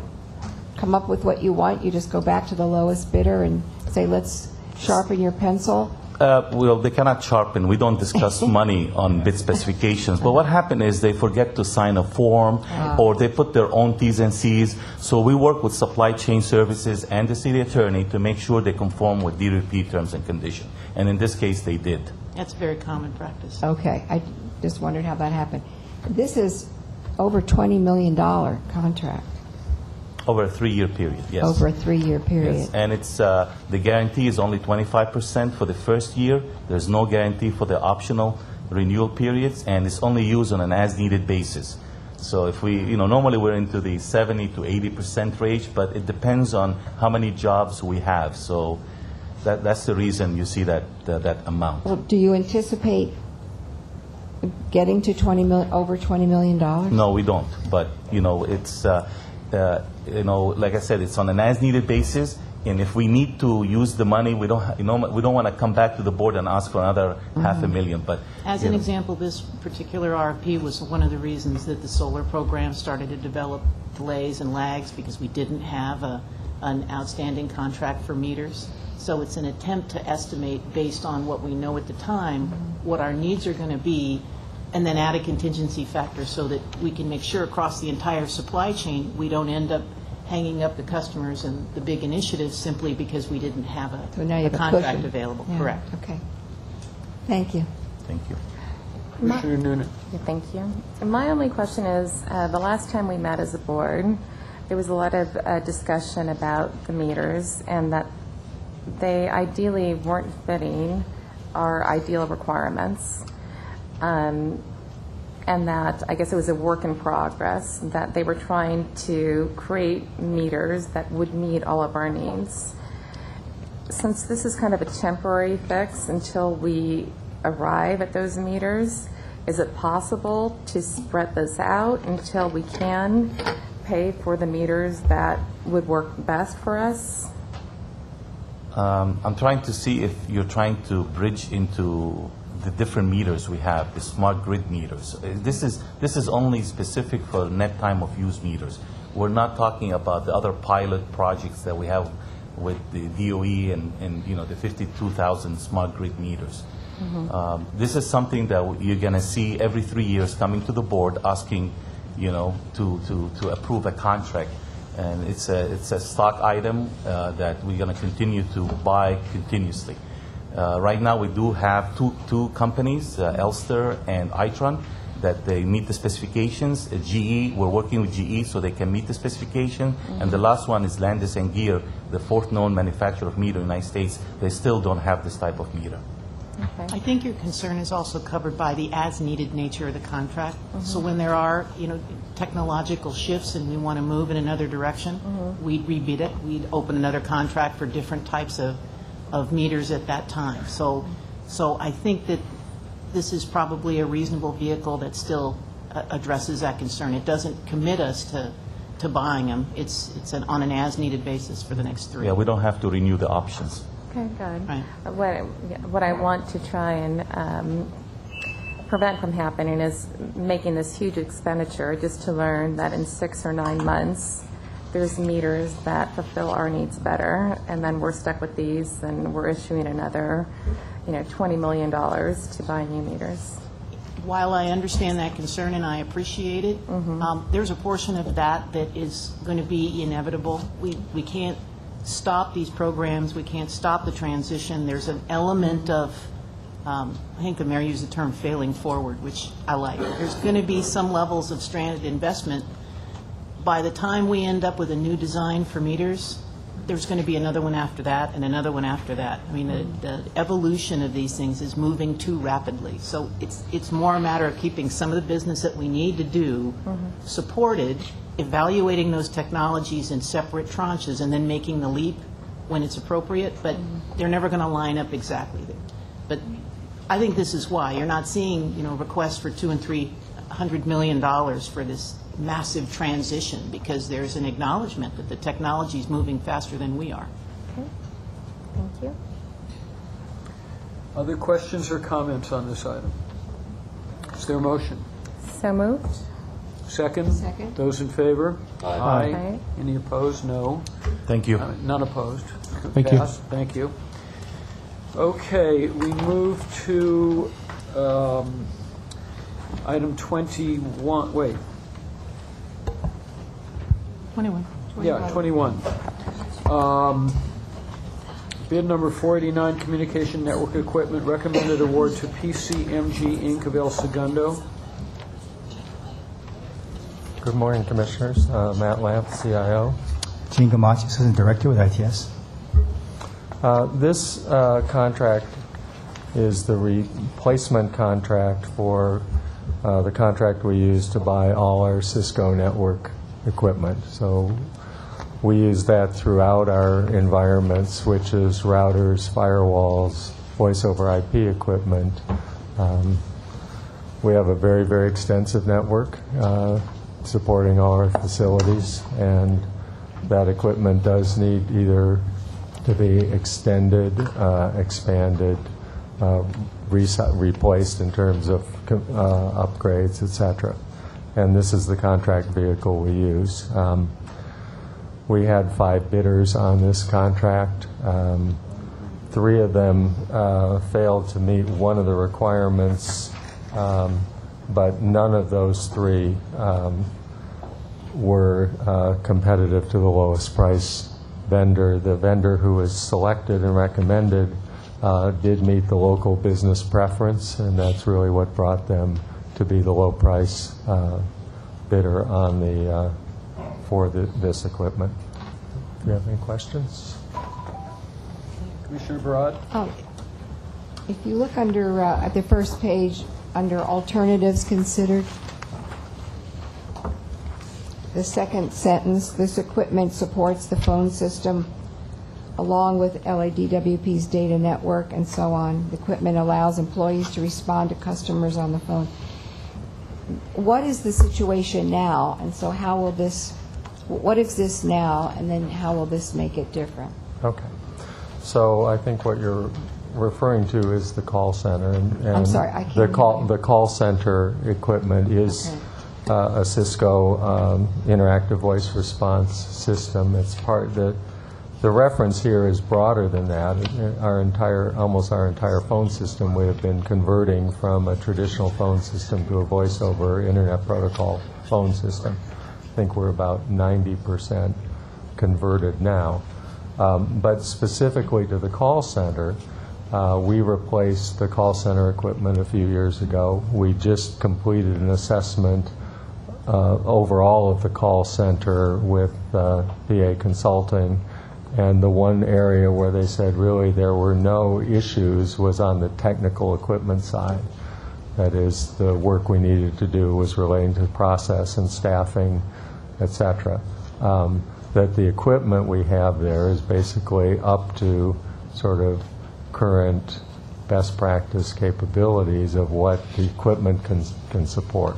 come up with what you want? You just go back to the lowest bidder and say, let's sharpen your pencil? Well, they cannot sharpen. We don't discuss money on bid specifications. But what happened is they forget to sign a form, or they put their own T's and C's. So we work with supply chain services and the city attorney to make sure they conform with DRP terms and conditions. And in this case, they did. That's very common practice. Okay. I just wondered how that happened. This is over $20 million contract. Over a 3-year period, yes. Over a 3-year period. Yes. And it's the guarantee is only 25% for the first year. There's no guarantee for the optional renewal periods, and it's only used on an as-needed basis. So if we, normally we're into the 70 to 80% range, but it depends on how many jobs we have. So that's the reason you see that amount. Well, do you anticipate getting to over $20 million? No, we don't. But it's like I said, it's on an as-needed basis. And if we need to use the money, we don't want to come back to the board and ask for another $500,000. But as an example, this particular RFP was one of the reasons that the solar program started to develop delays and lags, because we didn't have an outstanding contract for meters. So it's an attempt to estimate based on what we know at the time what our needs are going to be, and then add a contingency factor so that we can make sure across the entire supply chain we don't end up hanging up the customers and the big initiatives simply because we didn't have So now you a have a contract cushion. available. Yeah, Correct. Okay. Thank you. Thank you. Commissioner Noonan. Yeah, thank you. My only question is, the last time we met as a board, there was a lot of discussion about the meters and that they ideally weren't fitting our ideal requirements. And that, I guess it was a work in progress, that they were trying to create meters that would meet all of our needs. Since this is kind of a temporary fix until we arrive at those meters, is it possible to spread this out until we can pay for the meters that would work best for us? I'm trying to see if you're trying to bridge into the different meters we have, the smart grid meters. This is only specific for net time of use meters. We're not talking about the other pilot projects that we have with the DOE and the 52,000 smart grid meters. This is something that you're going to see every 3 years coming to the board asking, to approve a contract. And it's a stock item that we're going to continue to buy continuously. Right now we do have two companies, Elster and Itron, that they meet the specifications. GE, we're working with GE so they can meet the specification. And the last one is Landis & Gyr, the fourth known manufacturer of meter in the United States. They still don't have this type of meter. I think your concern is also covered by the as-needed nature of the contract. So when there are, technological shifts and we want to move in another direction, we'd rebid it. We'd open another contract for different types of meters at that time. So I think that this is probably a reasonable vehicle that still addresses that concern. It doesn't commit us to buying them. It's on an as-needed basis for the next 3 years. Yeah, we don't have to renew the options. Okay, good. Right. What I want to try and prevent from happening is making this huge expenditure just to learn that in 6 or 9 months there's meters that fulfill our needs better, and then we're stuck with these and we're issuing another $20 million to buy new meters. While I understand that concern and I appreciate it, there's a portion of that is going to be inevitable. We can't stop these programs. We can't stop the transition. There's an element of, I think the mayor used the term failing forward, which I like. There's going to be some levels of stranded investment. By the time we end up with a new design for meters, there's going to be another one after that and another one after that. I mean, the evolution of these things is moving too rapidly. So it's more a matter of keeping some of the business that we need to do supported, evaluating those technologies in separate tranches, and then making the leap when it's appropriate. But they're never going to line up exactly. But I think this is why you're not seeing requests for $200 and $300 million for this massive transition, because there's an acknowledgement that the technology is moving faster than we are. Okay. Thank you. Other questions or comments on this item? Is there a motion? So moved. Second? Second. Those in favor? Aye. Aye. Any opposed? No. Thank you. None opposed. Thank you. Passed. Thank you. Okay, we move to item 21. Wait. 21. Yeah, 21. Bid number 489, Communication Network Equipment, recommended award to PCMG Inc. of El Segundo. Good morning, Commissioners. Matt Lamp, CIO. Gene Gamache, Assistant Director with ITS. This contract is the replacement contract for the contract we use to buy all our Cisco network equipment. So we use that throughout our environment, switches, routers, firewalls, voice over IP equipment. We have a very, very extensive network supporting all our facilities, and that equipment does need either to be extended, expanded, replaced in terms of upgrades, etc. And this is the contract vehicle we use. We had 5 bidders on this contract. 3 of them failed to meet one of the requirements, but none of those 3 were competitive to the lowest price vendor. The vendor who was selected and recommended did meet the local business preference, and that's really what brought them to be the low price bidder on the for this equipment. Do you have any questions? Commissioner Broad? If you look under, at the first page, under alternatives considered, the second sentence, this equipment supports the phone system along with LADWP's data network and so on. The equipment allows employees to respond to customers on the phone. What is the situation now? And so how will this, what exists now, and then how will this make it different? Okay. So I think what you're referring to is the call center. And I'm sorry, I can't the call center equipment is a Cisco interactive voice response system. It's part the reference here is broader than that. Almost our entire phone system we have been converting from a traditional phone system to a voice over Internet Protocol phone system. I think we're about 90% converted now. But specifically to the call center, we replaced the call center equipment a few years ago. We just completed an assessment overall of the call center with PA Consulting, and the one area where they said really there were no issues was on the technical equipment side. That is, the work we needed to do was relating to process and staffing, etc. That the equipment we have there is basically up to sort of current best practice capabilities of what the equipment can support.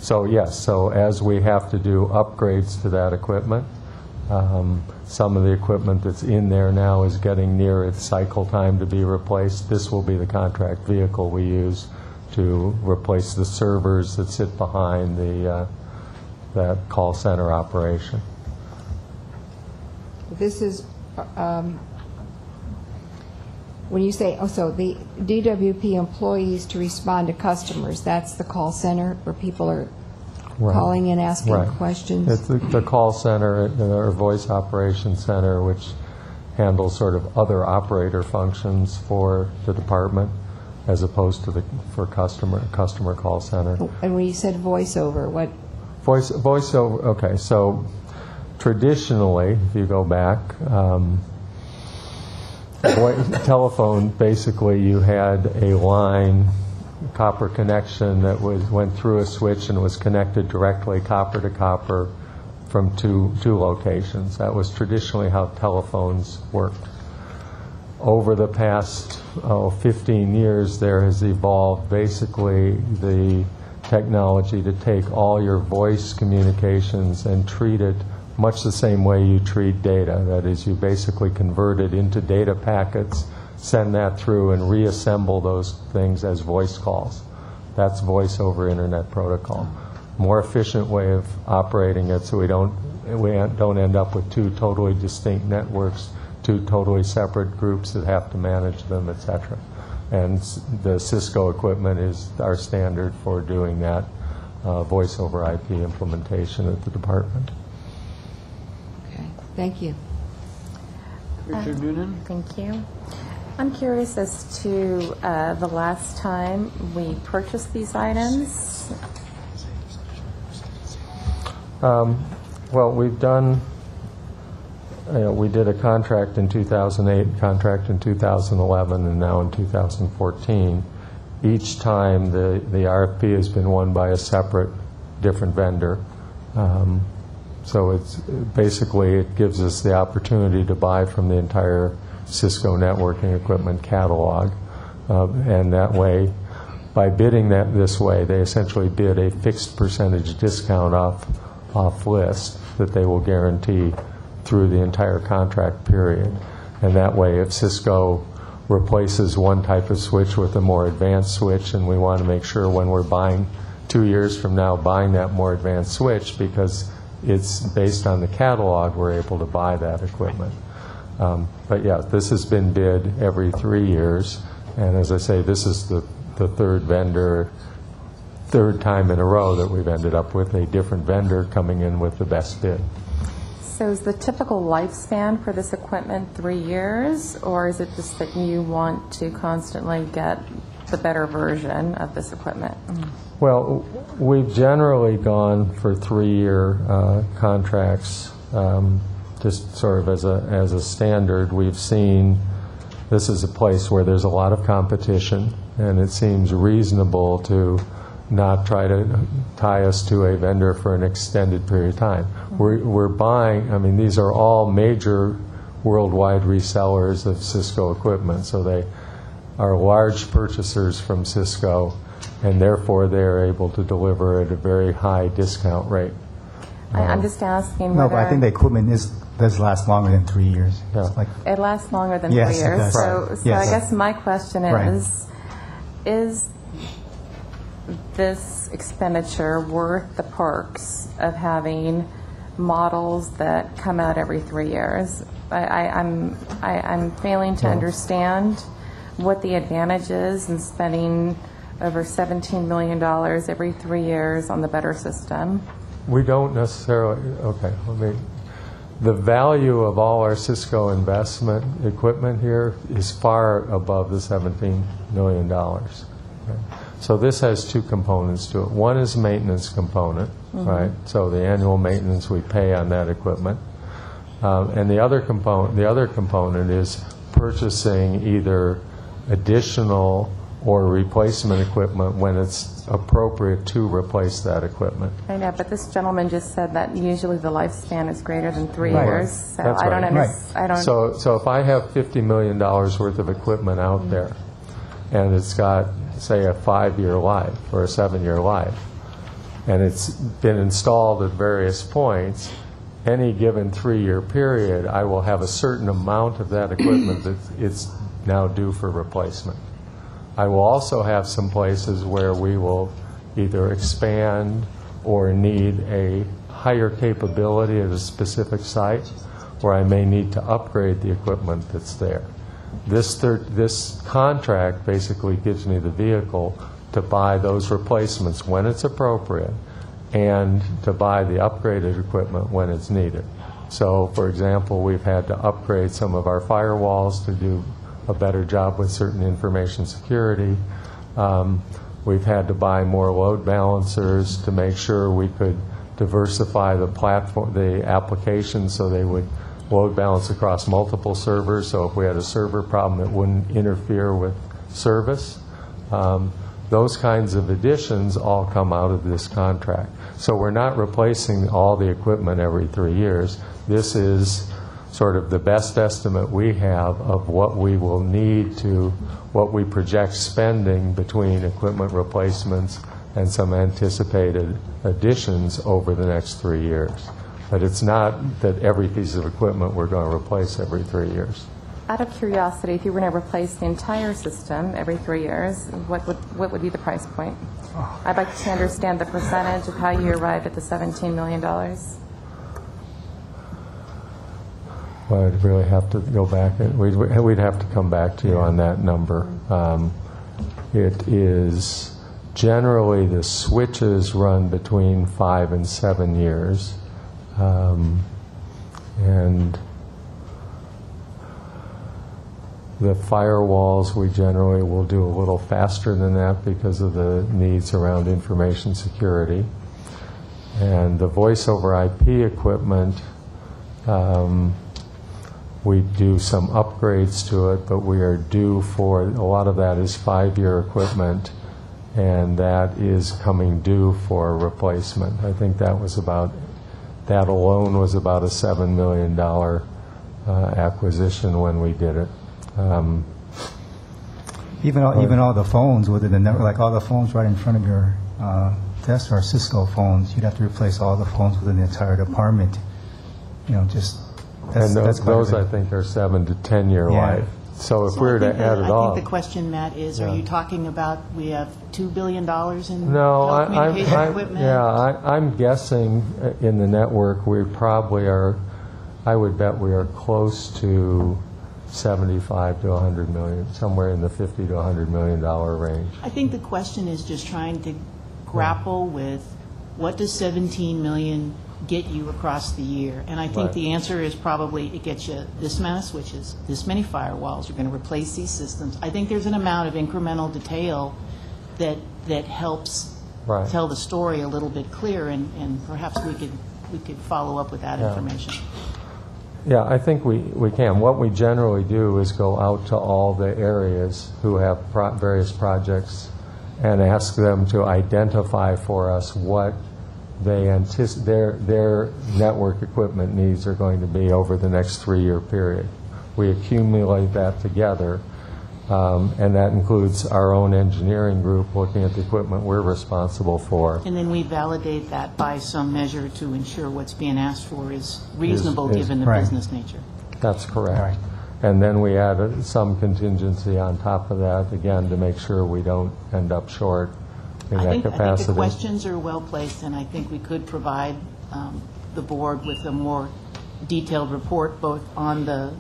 So yes, so as we have to do upgrades to that equipment, some of the equipment that's in there now is getting near its cycle time to be replaced. This will be the contract vehicle we use to replace the servers that sit behind that call center operation. This is, when you say, so the DWP employees to respond to customers, that's the call center where people are calling in asking questions? It's the call center, or voice operations center, which handles sort of other operator functions for the department, as opposed to for customer call center. And when you said voiceover, what? Voiceover. Okay, so traditionally, if you go back, telephone, basically you had a line, copper connection that went through a switch and was connected directly copper to copper from two locations. That was traditionally how telephones worked. Over the past 15 years, there has evolved basically the technology to take all your voice communications and treat it much the same way you treat data. That is, you basically convert it into data packets, send that through, and reassemble those things as voice calls. That's voice over Internet Protocol. More efficient way of operating it, so we don't end up with two totally distinct networks, two totally separate groups that have to manage them, etc. And the Cisco equipment is our standard for doing that voice over IP implementation at the department. Okay, thank you. Richard Noonan? Thank you. I'm curious as to the last time we purchased these items. Well, we've done, we did a contract in 2008, contract in 2011, and now in 2014. Each time the RFP has been won by a separate, different vendor. So it's basically, it gives us the opportunity to buy from the entire Cisco networking equipment catalog. And that way, by bidding that this way, they essentially bid a fixed percentage discount off list that they will guarantee through the entire contract period. And that way, if Cisco replaces one type of switch with a more advanced switch, and we want to make sure when we're buying 2 years from now, buying that more advanced switch, because it's based on the catalog, we're able to buy that equipment. But yeah, this has been bid every 3 years, and as I say, this is the third vendor third time in a row that we've ended up with a different vendor coming in with the best bid. So is the typical lifespan for this equipment 3 years, or is it just that you want to constantly get the better version of this equipment? Well, we've generally gone for 3-year contracts, just sort of as a standard. We've seen this is a place where there's a lot of competition, and it seems reasonable to not try to tie us to a vendor for an extended period of time. We're buying, I mean, these are all major worldwide resellers of Cisco equipment, so they are large purchasers from Cisco, and therefore they're able to deliver at a very high discount rate. I'm just asking No, whether... but I think the equipment does last longer than 3 years. Yeah. It lasts longer than Yes, 3 it years. does. So, Right. so Yes. I guess my question Right. is this expenditure worth the perks of having models that come out every 3 years? I'm failing to understand what the advantage is in spending over $17 million every 3 years on the better system. We don't necessarily, okay, the value of all our Cisco investment equipment here is far above the $17 million. Okay? So this has two components to it. One is maintenance component, right? So the annual maintenance we pay on that equipment. And the other component is purchasing either additional or replacement equipment when it's appropriate to replace that equipment. I know, but this gentleman just said that usually the lifespan is greater than 3 Right. years. So That's I don't right. understand. I don't. So if I have $50 million worth of equipment out there, and it's got, say, a 5-year life or a 7-year life, and it's been installed at various points, any given 3-year period, I will have a certain amount of that equipment that it's now due for replacement. I will also have some places where we will either expand or need a higher capability at a specific site, where I may need to upgrade the equipment that's there. This contract basically gives me the vehicle to buy those replacements when it's appropriate and to buy the upgraded equipment when it's needed. So, for example, we've had to upgrade some of our firewalls to do a better job with certain information security. We've had to buy more load balancers to make sure we could diversify the platform, the applications, so they would load balance across multiple servers. So if we had a server problem, it wouldn't interfere with service. Those kinds of additions all come out of this contract. So we're not replacing all the equipment every 3 years. This is sort of the best estimate we have of what we will need to, what we project spending between equipment replacements and some anticipated additions over the next 3 years. But it's not that every piece of equipment we're going to replace every 3 years. Out of curiosity, if you were going to replace the entire system every 3 years, what would be the price point? I'd like to understand the percentage of how you arrived at the $17 million. Well, I'd really have to go back, and we'd have to come back to you on that number. It is generally, the switches run between 5 and 7 years. And the firewalls, we generally will do a little faster than that because of the needs around information security. And the voice over IP equipment, we do some upgrades to it, but we are due for, a lot of that is 5-year equipment, and that is coming due for replacement. I think that was about, that alone was about a $7 million acquisition when we did it. Even all the phones within the network, like all the phones right in front of your desk are Cisco phones. You'd have to replace all the phones within the entire department. You know, just that's, and that's quite a those, bit. I think, are 7 to 10 year Yeah. life. So if we were to add it I all, think the question, Matt, is: Yeah. Are you talking about we have $2 billion in no, telecommunication equipment? I'm guessing in the network we probably are. I would bet we are close to 75 to 100 million, somewhere in the $50 to $100 million range. I think the question is just trying to grapple with what does 17 million get you across the year? And I think Right. the answer is probably it gets you this mess, which is this many firewalls. You're going to replace these systems. I think there's an amount of incremental detail that helps Right. tell the story a little bit clearer, and perhaps we could follow up with that Yeah. information. Yeah, I think we can. What we generally do is go out to all the areas who have various projects and ask them to identify for us what they their network equipment needs are going to be over the next 3-year period. We accumulate that together, and that includes our own engineering group looking at the equipment we're responsible for. And then we validate that by some measure to ensure what's being asked for is reasonable given the Right. business nature. That's correct. And then we add some contingency on top of that, again, to make sure we don't end up short in I that think capacity. the questions are well placed, and I think we could provide the board with a more detailed report both on the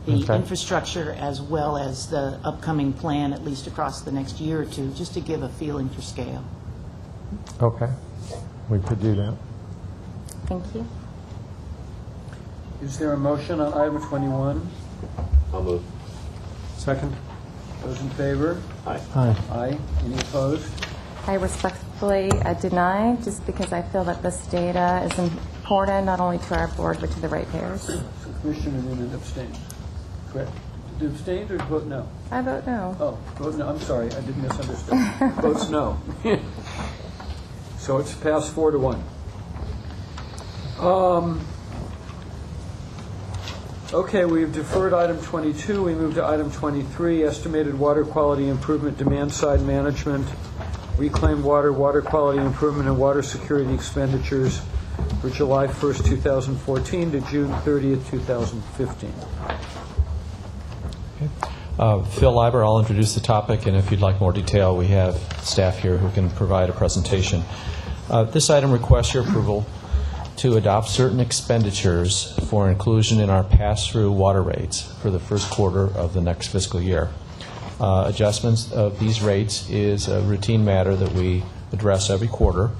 Okay. infrastructure as well as the upcoming plan, at least across the next year or two, just to give a feeling for scale. Okay, we could do that. Thank you. Is there a motion on item 21? I'll move. Second. Those in favor? Aye. Aye. Any opposed? I respectfully deny, just because I feel that this data is important not only to our board but to the ratepayers. So Commissioner Noonan abstained. Correct. Did abstain or vote no? I vote no. Oh, vote no. I'm sorry, I did misunderstand. Votes no. So it's passed 4-1. Okay, we've deferred item 22. We move to item 23, estimated water quality improvement, demand side management, reclaimed water, water quality improvement, and water security expenditures for July 1st, 2014 to June 30th, 2015. Phil Leiber, I'll introduce the topic, and if you'd like more detail, we have staff here who can provide a presentation. This item requests your approval to adopt certain expenditures for inclusion in our pass-through water rates for the first quarter of the next fiscal year. Adjustments of these rates is a routine matter that we address every quarter.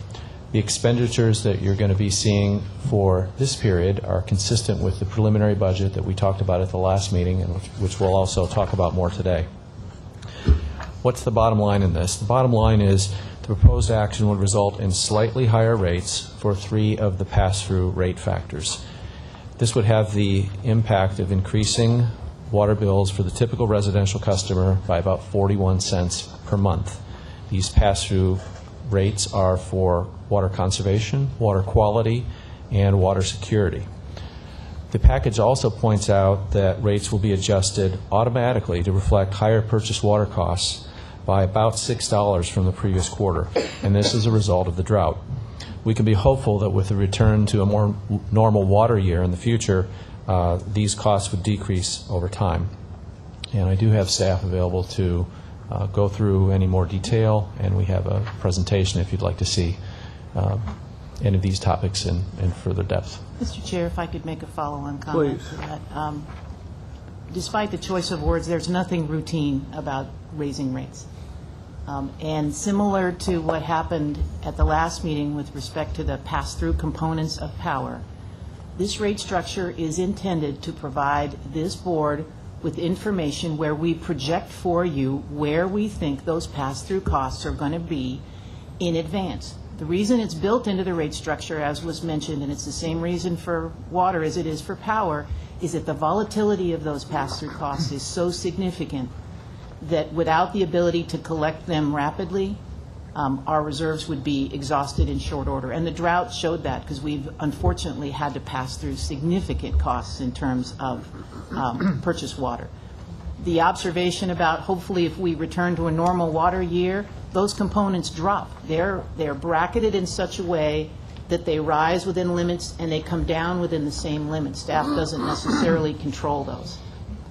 The expenditures that you're going to be seeing for this period are consistent with the preliminary budget that we talked about at the last meeting, and which we'll also talk about more today. What's the bottom line in this? The bottom line is the proposed action would result in slightly higher rates for 3 of the pass-through rate factors. This would have the impact of increasing water bills for the typical residential customer by about 41 cents per month. These pass-through rates are for water conservation, water quality, and water security. The package also points out that rates will be adjusted automatically to reflect higher purchased water costs by about $6 from the previous quarter, and this is a result of the drought. We can be hopeful that with the return to a more normal water year in the future, these costs would decrease over time. And I do have staff available to go through any more detail, and we have a presentation if you'd like to see any of these topics in further depth. Mr. Chair, if I could make a follow-on comment. Please. To that. Despite the choice of words, there's nothing routine about raising rates. And similar to what happened at the last meeting with respect to the pass-through components of power, this rate structure is intended to provide this board with information where we project for you where we think those pass-through costs are going to be in advance. The reason it's built into the rate structure, as was mentioned, and it's the same reason for water as it is for power, is that the volatility of those pass-through costs is so significant that without the ability to collect them rapidly, our reserves would be exhausted in short order. And the drought showed that, because we've unfortunately had to pass through significant costs in terms of purchased water. The observation about hopefully if we return to a normal water year, those components drop. They're bracketed in such a way that they rise within limits and they come down within the same limits. Staff doesn't necessarily control those.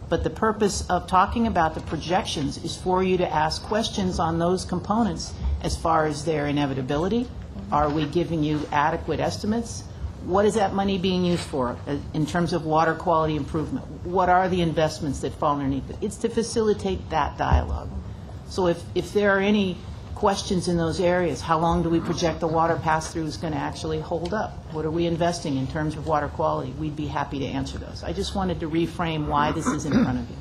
But the purpose of talking about the projections is for you to ask questions on those components as far as their inevitability. Are we giving you adequate estimates? What is that money being used for in terms of water quality improvement? What are the investments that fall underneath it? It's to facilitate that dialogue. So if there are any questions in those areas. How long do we project the water pass-through is going to actually hold up? What are we investing in terms of water quality? We'd be happy to answer those. I just wanted to reframe why this is in front of you.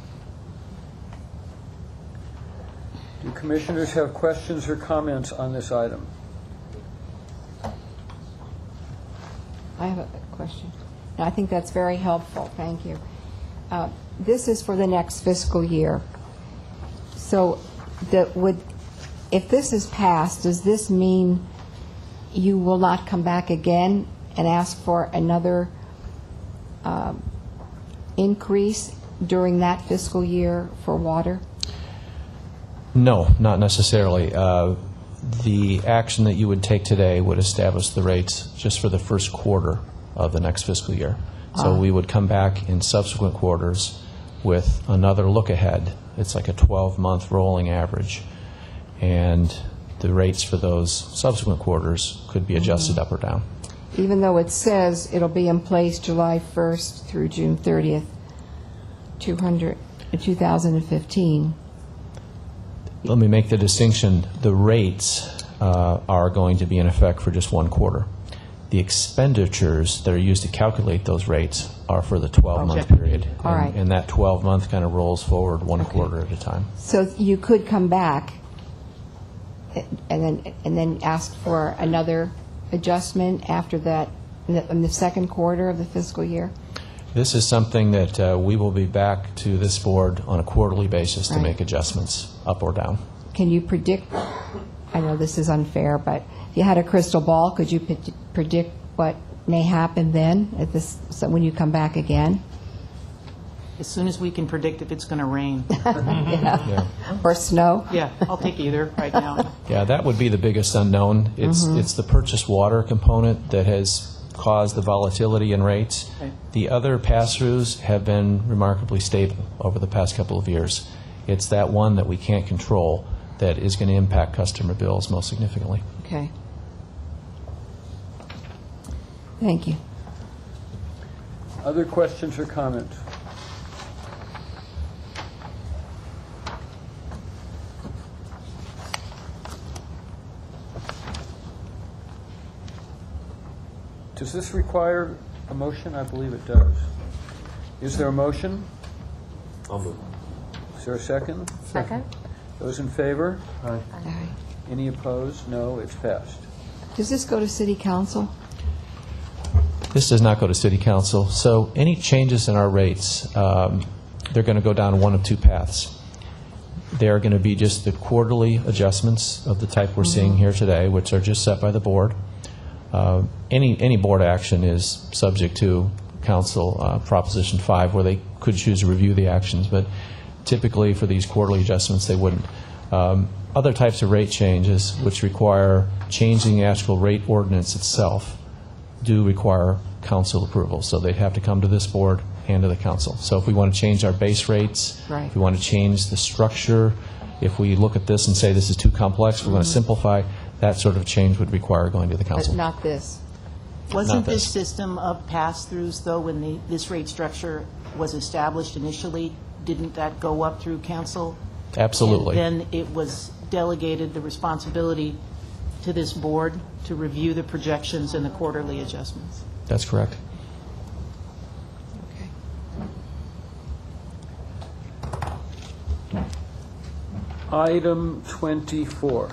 Do commissioners have questions or comments on this item? I have a question. I think that's very helpful. Thank you. This is for the next fiscal year. So if this is passed, does this mean you will not come back again and ask for another increase during that fiscal year for water? No, not necessarily. The action that you would take today would establish the rates just for the first quarter of the next fiscal year. So we would come back in subsequent quarters with another look ahead. It's like a 12-month rolling average. And the rates for those subsequent quarters could be adjusted up or down. Even though it says it'll be in place July 1st through June 30th, 2015. Let me make the distinction. The rates are going to be in effect for just one quarter. The expenditures that are used to calculate those rates are for the 12-month period. All right. And that 12-month kind of rolls forward one quarter at a time. So you could come back and then ask for another adjustment after that in the second quarter of the fiscal year? This is something that we will be back to this board on a quarterly basis to make adjustments up or down. Can you predict, I know this is unfair, but if you had a crystal ball, could you predict what may happen then at this, so when you come back again? As soon as we can predict if it's going to rain. Yeah. Or snow? Yeah, I'll take either right now. Yeah, that would be the biggest unknown. It's the purchased water component that has caused the volatility in rates. Okay. The other pass-throughs have been remarkably stable over the past couple of years. It's that one that we can't control that is going to impact customer bills most significantly. Okay. Thank you. Other questions or comments? Does this require a motion? I believe it does. Is there a motion? I'll move. Is there a second? Second. Those in favor? Aye. Any opposed? No, it's passed. Does this go to City Council? This does not go to City Council. So any changes in our rates, they're going to go down one of two paths. They are going to be just the quarterly adjustments of the type we're seeing here today, which are just set by the board. Any board action is subject to Council Proposition 5, where they could choose to review the actions, but typically for these quarterly adjustments, they wouldn't. Other types of rate changes, which require changing the actual rate ordinance itself, do require council approval. So they'd have to come to this board and to the council. So if we want to change our base rates, if we want to change the structure, if we look at this and say this is too complex, we're going to simplify, that sort of change would require going to the council. But not this. Wasn't this system of pass-throughs, though, when this rate structure was established initially, didn't that go up through council? Absolutely. And then it was delegated the responsibility to this board to review the projections and the quarterly adjustments. That's correct. Item 24.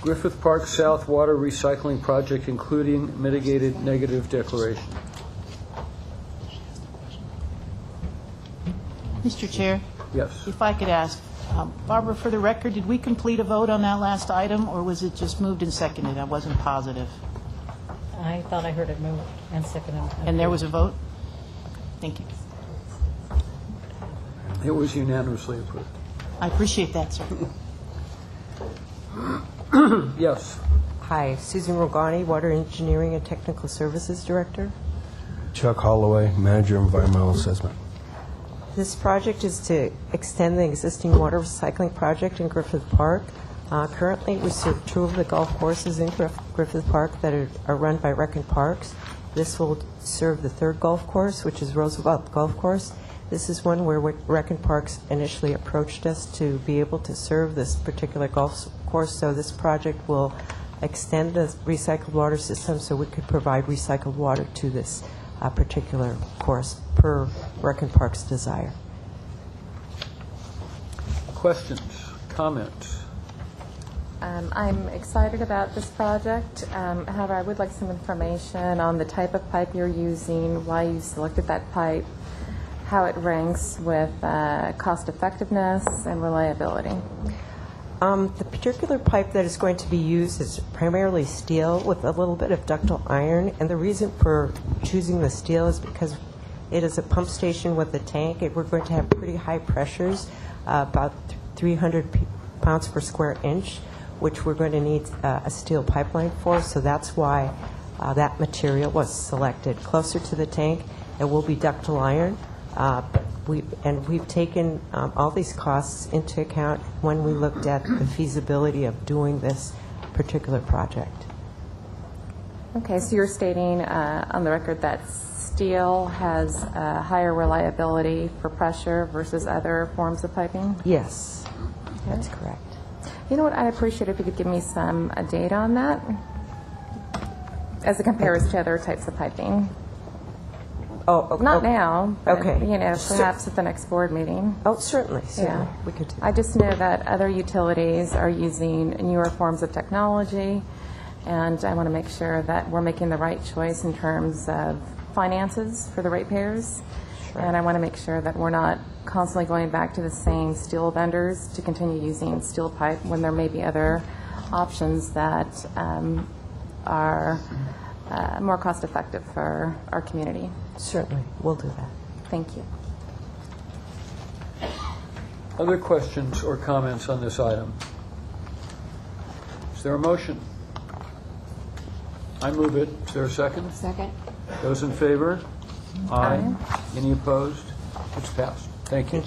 Griffith Park South Water Recycling Project, including mitigated negative declaration. Mr. Chair? Yes. If I could ask, Barbara, for the record, did we complete a vote on that last item, or was it just moved and seconded? I wasn't positive. I thought I heard it moved and seconded. And there was a vote? Thank you. It was unanimously approved. I appreciate that, sir. Yes. Hi, Susan Rogani, Water Engineering and Technical Services Director. Chuck Holloway, Manager, Environmental Assessment. This project is to extend the existing water recycling project in Griffith Park. Currently, we serve 2 of the golf courses in Griffith Park that are run by Rec and Parks. This will serve the 3rd golf course, which is Roosevelt Golf Course. This is one where Rec and Parks initially approached us to be able to serve this particular golf course, so this project will extend the recycled water system so we could provide recycled water to this particular course per Rec and Parks' desire. Questions, comments? I'm excited about this project. However, I would like some information on the type of pipe you're using, why you selected that pipe, how it ranks with cost effectiveness and reliability. The particular pipe that is going to be used is primarily steel with a little bit of ductile iron, and the reason for choosing the steel is because it is a pump station with a tank. We're going to have pretty high pressures, about 300 pounds per square inch, which we're going to need a steel pipeline for, so that's why that material was selected. Closer to the tank, it will be ductile iron, but we've taken all these costs into account when we looked at the feasibility of doing this particular project. Okay, so you're stating on the record that steel has higher reliability for pressure versus other forms of piping? Yes, that's correct. You know what, I'd appreciate if you could give me some data on that as it compares to other types of piping. Not now, but, okay. Perhaps at the next board meeting. Oh, certainly. Yeah. We could do that. I just know that other utilities are using newer forms of technology, and I want to make sure that we're making the right choice in terms of finances for the ratepayers. Sure. And I want to make sure that we're not constantly going back to the same steel vendors to continue using steel pipe when there may be other options that are more cost effective for our community. Certainly, we'll do that. Thank you. Other questions or comments on this item? Is there a motion? I move it. Is there a second? Second. Those in favor? Aye. Any opposed? It's passed. Thank you.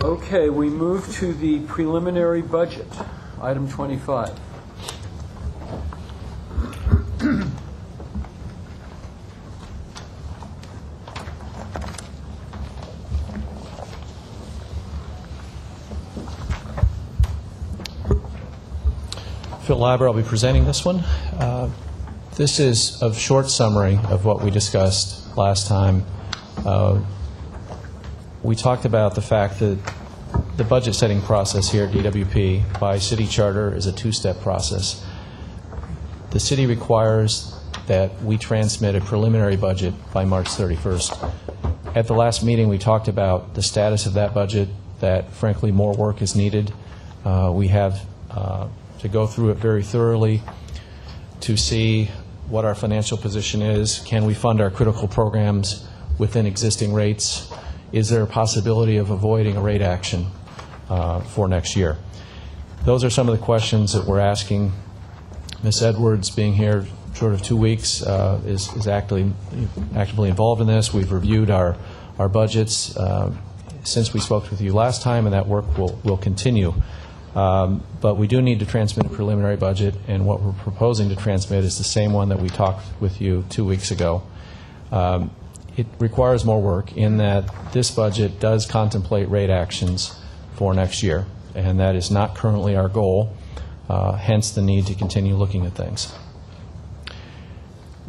Okay, we move to the preliminary budget, item 25. Phil Leiber, I'll be presenting this one. This is a short summary of what we discussed last time. We talked about the fact that the budget setting process here at DWP by city charter is a two-step process. The city requires that we transmit a preliminary budget by March 31st. At the last meeting, we talked about the status of that budget, that frankly more work is needed. We have to go through it very thoroughly to see what our financial position is. Can we fund our critical programs within existing rates? Is there a possibility of avoiding a rate action for next year? Those are some of the questions that we're asking. Ms. Edwards, being here short of 2 weeks, is actively involved in this. We've reviewed our budgets since we spoke with you last time, and that work will continue. But we do need to transmit a preliminary budget, and what we're proposing to transmit is the same one that we talked with you 2 weeks ago. It requires more work in that this budget does contemplate rate actions for next year, and that is not currently our goal, hence the need to continue looking at things.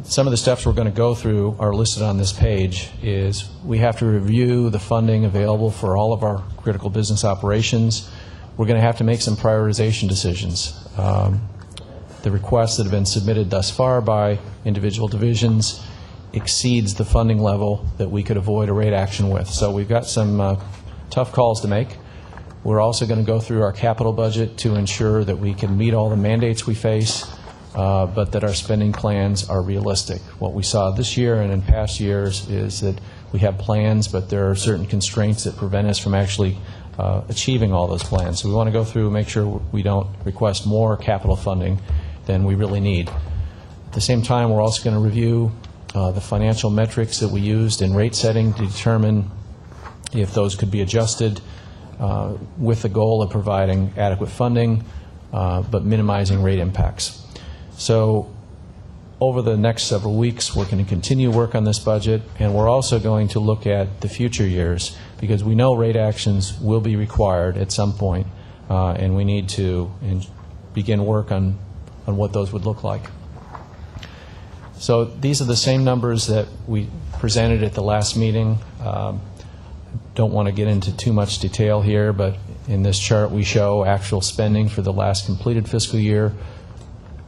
Some of the steps we're going to go through are listed on this page. Is we have to review the funding available for all of our critical business operations. We're going to have to make some prioritization decisions. The requests that have been submitted thus far by individual divisions exceeds the funding level that we could avoid a rate action with. So we've got some tough calls to make. We're also going to go through our capital budget to ensure that we can meet all the mandates we face, but that our spending plans are realistic. What we saw this year and in past years is that we have plans, but there are certain constraints that prevent us from actually achieving all those plans. So we want to go through and make sure we don't request more capital funding than we really need. At the same time, we're also going to review the financial metrics that we used in rate setting to determine if those could be adjusted with the goal of providing adequate funding but minimizing rate impacts. So over the next several weeks, we're going to continue work on this budget, and we're also going to look at the future years, because we know rate actions will be required at some point, and we need to begin work on what those would look like. So these are the same numbers that we presented at the last meeting. Don't want to get into too much detail here, but in this chart we show actual spending for the last completed fiscal year.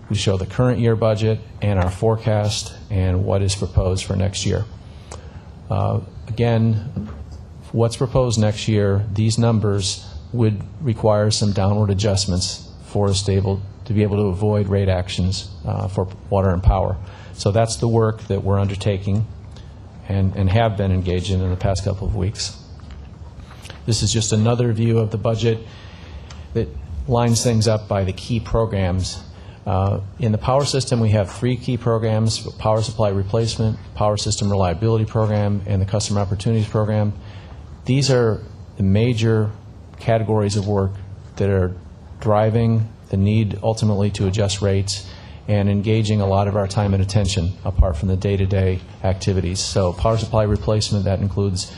We show the current year budget and our forecast and what is proposed for next year. Again, what's proposed next year, these numbers would require some downward adjustments for us to be able to avoid rate actions for water and power. So that's the work that we're undertaking and have been engaged in the past couple of weeks. This is just another view of the budget that lines things up by the key programs. In the power system, we have 3 key programs: power supply replacement, power system reliability program, and the customer opportunities program. These are the major categories of work that are driving the need ultimately to adjust rates and engaging a lot of our time and attention apart from the day-to-day activities. So power supply replacement, that includes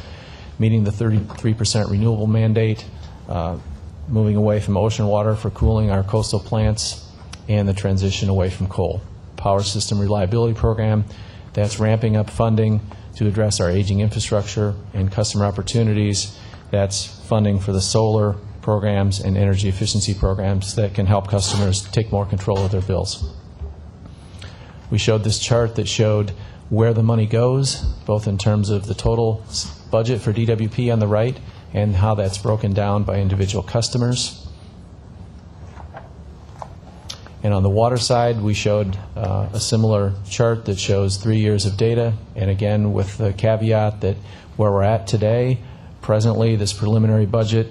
meeting the 33% renewable mandate, moving away from ocean water for cooling our coastal plants, and the transition away from coal. Power system reliability program, that's ramping up funding to address our aging infrastructure, and customer opportunities, that's funding for the solar programs and energy efficiency programs that can help customers take more control of their bills. We showed this chart that showed where the money goes, both in terms of the total budget for DWP on the right and how that's broken down by individual customers. And on the water side, we showed a similar chart that shows 3 years of data, and again with the caveat that where we're at today, presently this preliminary budget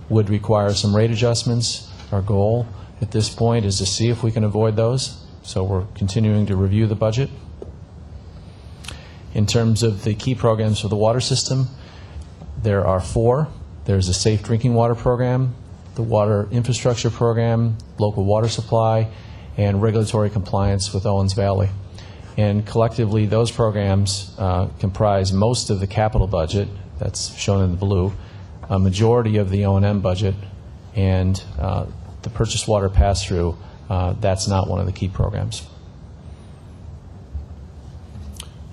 would require some rate adjustments. Our goal at this point is to see if we can avoid those, so we're continuing to review the budget. In terms of the key programs for the water system, there are 4. There's a safe drinking water program, the water infrastructure program, local water supply, and regulatory compliance with Owens Valley. And collectively, those programs comprise most of the capital budget, that's shown in the blue, a majority of the O&M budget, and the purchased water pass-through, that's not one of the key programs.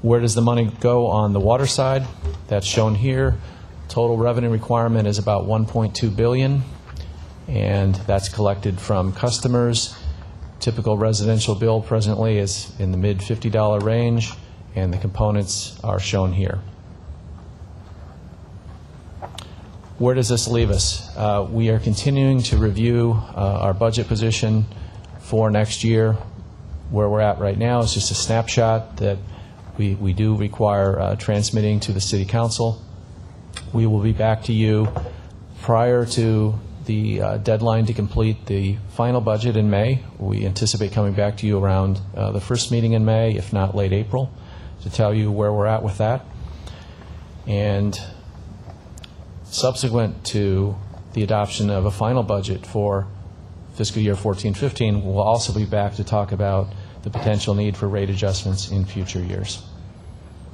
Where does the money go on the water side? That's shown here. Total revenue requirement is about $1.2 billion, and that's collected from customers. Typical residential bill presently is in the mid $50 range, and the components are shown here. Where does this leave us? We are continuing to review our budget position for next year. Where we're at right now is just a snapshot that we do require transmitting to the City Council. We will be back to you prior to the deadline to complete the final budget in May. We anticipate coming back to you around the first meeting in May, if not late April, to tell you where we're at with that. And subsequent to the adoption of a final budget for fiscal year 14-15, we'll also be back to talk about the potential need for rate adjustments in future years.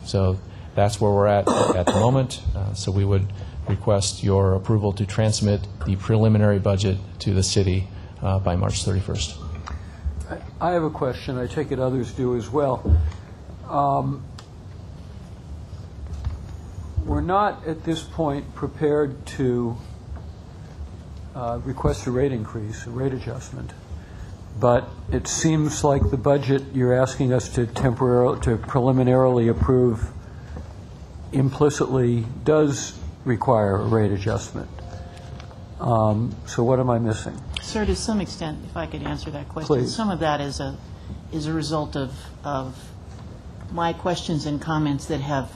So that's where we're at the moment. So we would request your approval to transmit the preliminary budget to the city by March 31st. I have a question. I take it others do as well. We're not at this point prepared to request a rate increase, a rate adjustment, but it seems like the budget you're asking us to preliminarily approve implicitly does require a rate adjustment. So what am I missing? Sir, to some extent, if I could answer that question. Please. Some of that is a result of my questions and comments that have,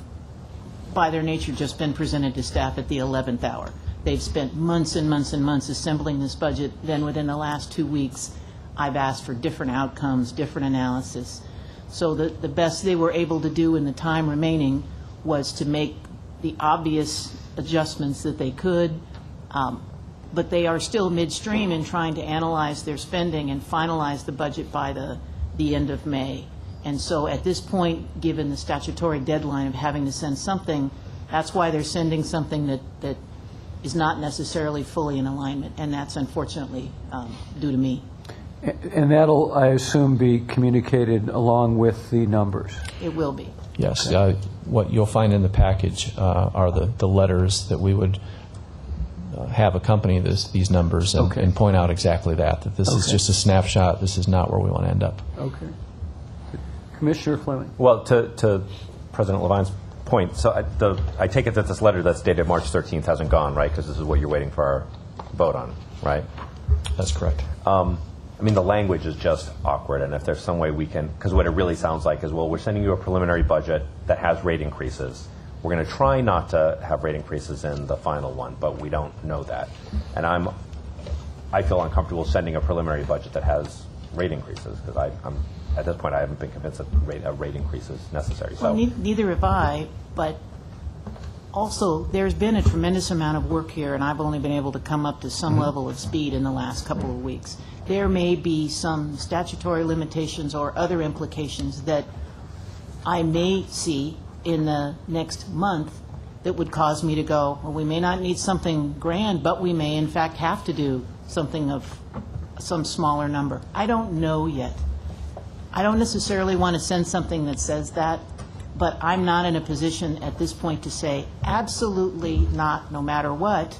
by their nature, just been presented to staff at the 11th hour. They've spent months and months and months assembling this budget. Then within the last 2 weeks, I've asked for different outcomes, different analysis. So the best they were able to do in the time remaining was to make the obvious adjustments that they could, but they are still midstream in trying to analyze their spending and finalize the budget by the end of May. And so at this point, given the statutory deadline of having to send something, that's why they're sending something that is not necessarily fully in alignment, and that's unfortunately due to me. And that'll, I assume, be communicated along with the numbers? It will be. Yes. What you'll find in the package are the letters that we would have accompany these numbers and point out exactly that this is just a snapshot. This is not where we want to end up. Okay. Commissioner Fleming. Well, to President Levine's point, so I take it that this letter that's dated March 13th hasn't gone, right? Because this is what you're waiting for our vote on, right? That's correct. I mean, the language is just awkward, and if there's some way we can, because what it really sounds like is, well, we're sending you a preliminary budget that has rate increases. We're going to try not to have rate increases in the final one, but we don't know that. And I feel uncomfortable sending a preliminary budget that has rate increases, because I'm at this point I haven't been convinced that a rate increase is necessary. Well, neither have I, but also there's been a tremendous amount of work here, and I've only been able to come up to some level of speed in the last couple of weeks. There may be some statutory limitations or other implications that I may see in the next month that would cause me to go, well, we may not need something grand, but we may in fact have to do something of some smaller number. I don't know yet. I don't necessarily want to send something that says that, but I'm not in a position at this point to say absolutely not, no matter what,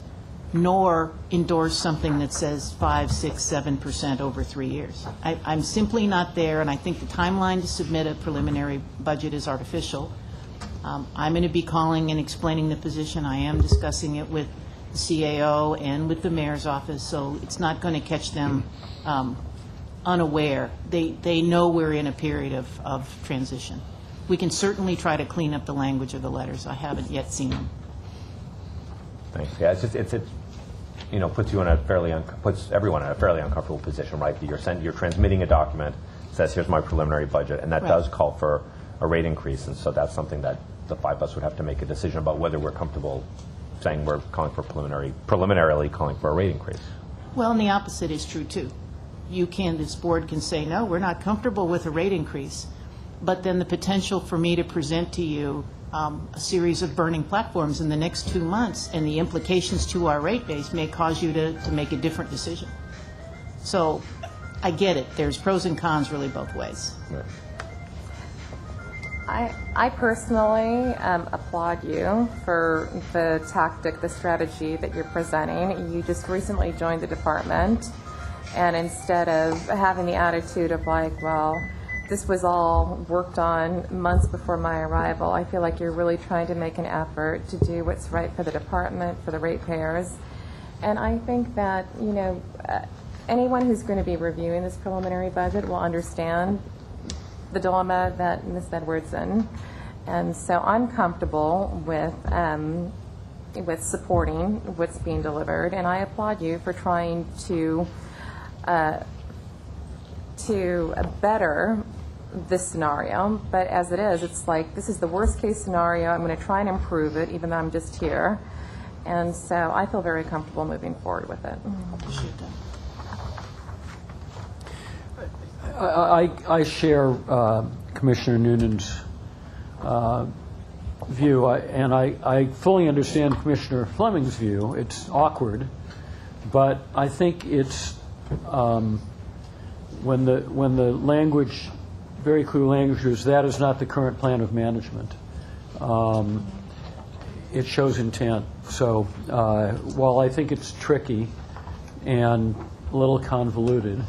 nor endorse something that says 5, 6, 7% over 3 years. I'm simply not there, and I think the timeline to submit a preliminary budget is artificial. I'm going to be calling and explaining the position. I am discussing it with the CAO and with the mayor's office, so it's not going to catch them unaware. They know we're in a period of transition. We can certainly try to clean up the language of the letters. I haven't yet seen them. Thanks. Yeah, it puts you in puts everyone in a fairly uncomfortable position, right? You're transmitting a document that says here's my preliminary budget, and that does call for a rate increase, and so that's something that the five of us would have to make a decision about whether we're comfortable saying we're calling for preliminarily calling for a rate increase. Well, and the opposite is true too. This board can say no, we're not comfortable with a rate increase, but then the potential for me to present to you a series of burning platforms in the next 2 months, and the implications to our rate base may cause you to make a different decision. So I get it. There's pros and cons really both ways. Right. I personally applaud you for the tactic, the strategy that you're presenting. You just recently joined the department, and instead of having the attitude of like, well, this was all worked on months before my arrival, I feel like you're really trying to make an effort to do what's right for the department, for the ratepayers. And I think that, anyone who's going to be reviewing this preliminary budget will understand the dilemma that Ms. Edwards in. And so I'm comfortable with supporting what's being delivered, and I applaud you for trying to better this scenario. But as it is, it's like, this is the worst case scenario. I'm going to try and improve it, even though I'm just here. And so I feel very comfortable moving forward with it. I share Commissioner Noonan's view, and I fully understand Commissioner Fleming's view. It's awkward, but I think it's when the language, very clear language, is that is not the current plan of management. It shows intent. So while I think it's tricky and a little convoluted,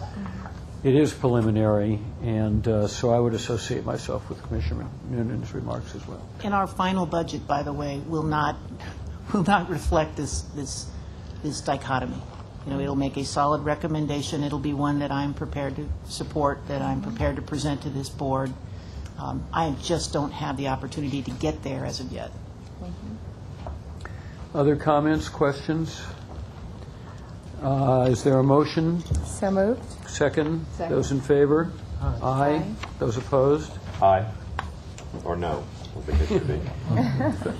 it is preliminary, and so I would associate myself with Commissioner Noonan's remarks as well. And our final budget, by the way, will not reflect this dichotomy. It'll make a solid recommendation. It'll be one that I'm prepared to support, that I'm prepared to present to this board. I just don't have the opportunity to get there as of yet. Other comments, questions? Is there a motion? So moved. Second. Those in favor? Aye. Those opposed? Aye. Or no, as the case should be.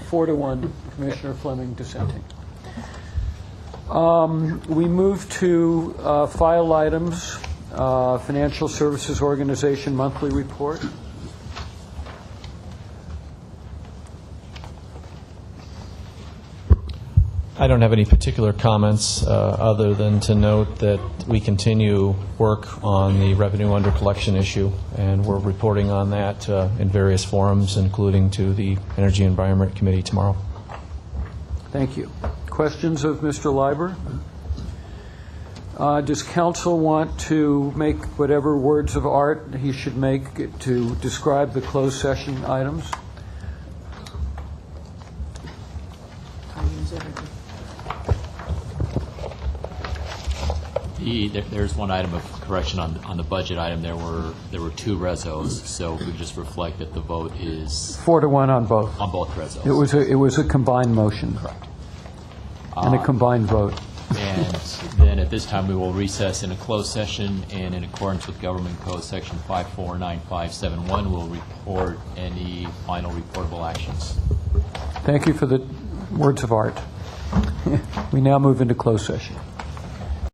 4-1, Commissioner Fleming dissenting. We move to file items, Financial Services Organization monthly report. I don't have any particular comments other than to note that we continue work on the revenue under collection issue, and we're reporting on that in various forums, including to the Energy and Environment Committee tomorrow. Thank you. Questions of Mr. Leiber? Does council want to make whatever words of art he should make to describe the closed session items? There's one item of correction on the budget item. There were two resos, so we just reflect that the vote is 4-1 on both. On both resos. It was a combined motion. Correct. And a combined vote. And then at this time, we will recess in a closed session, and in accordance with Government Code Section 549571, we'll report any final reportable actions. Thank you for the words of art. We now move into closed session.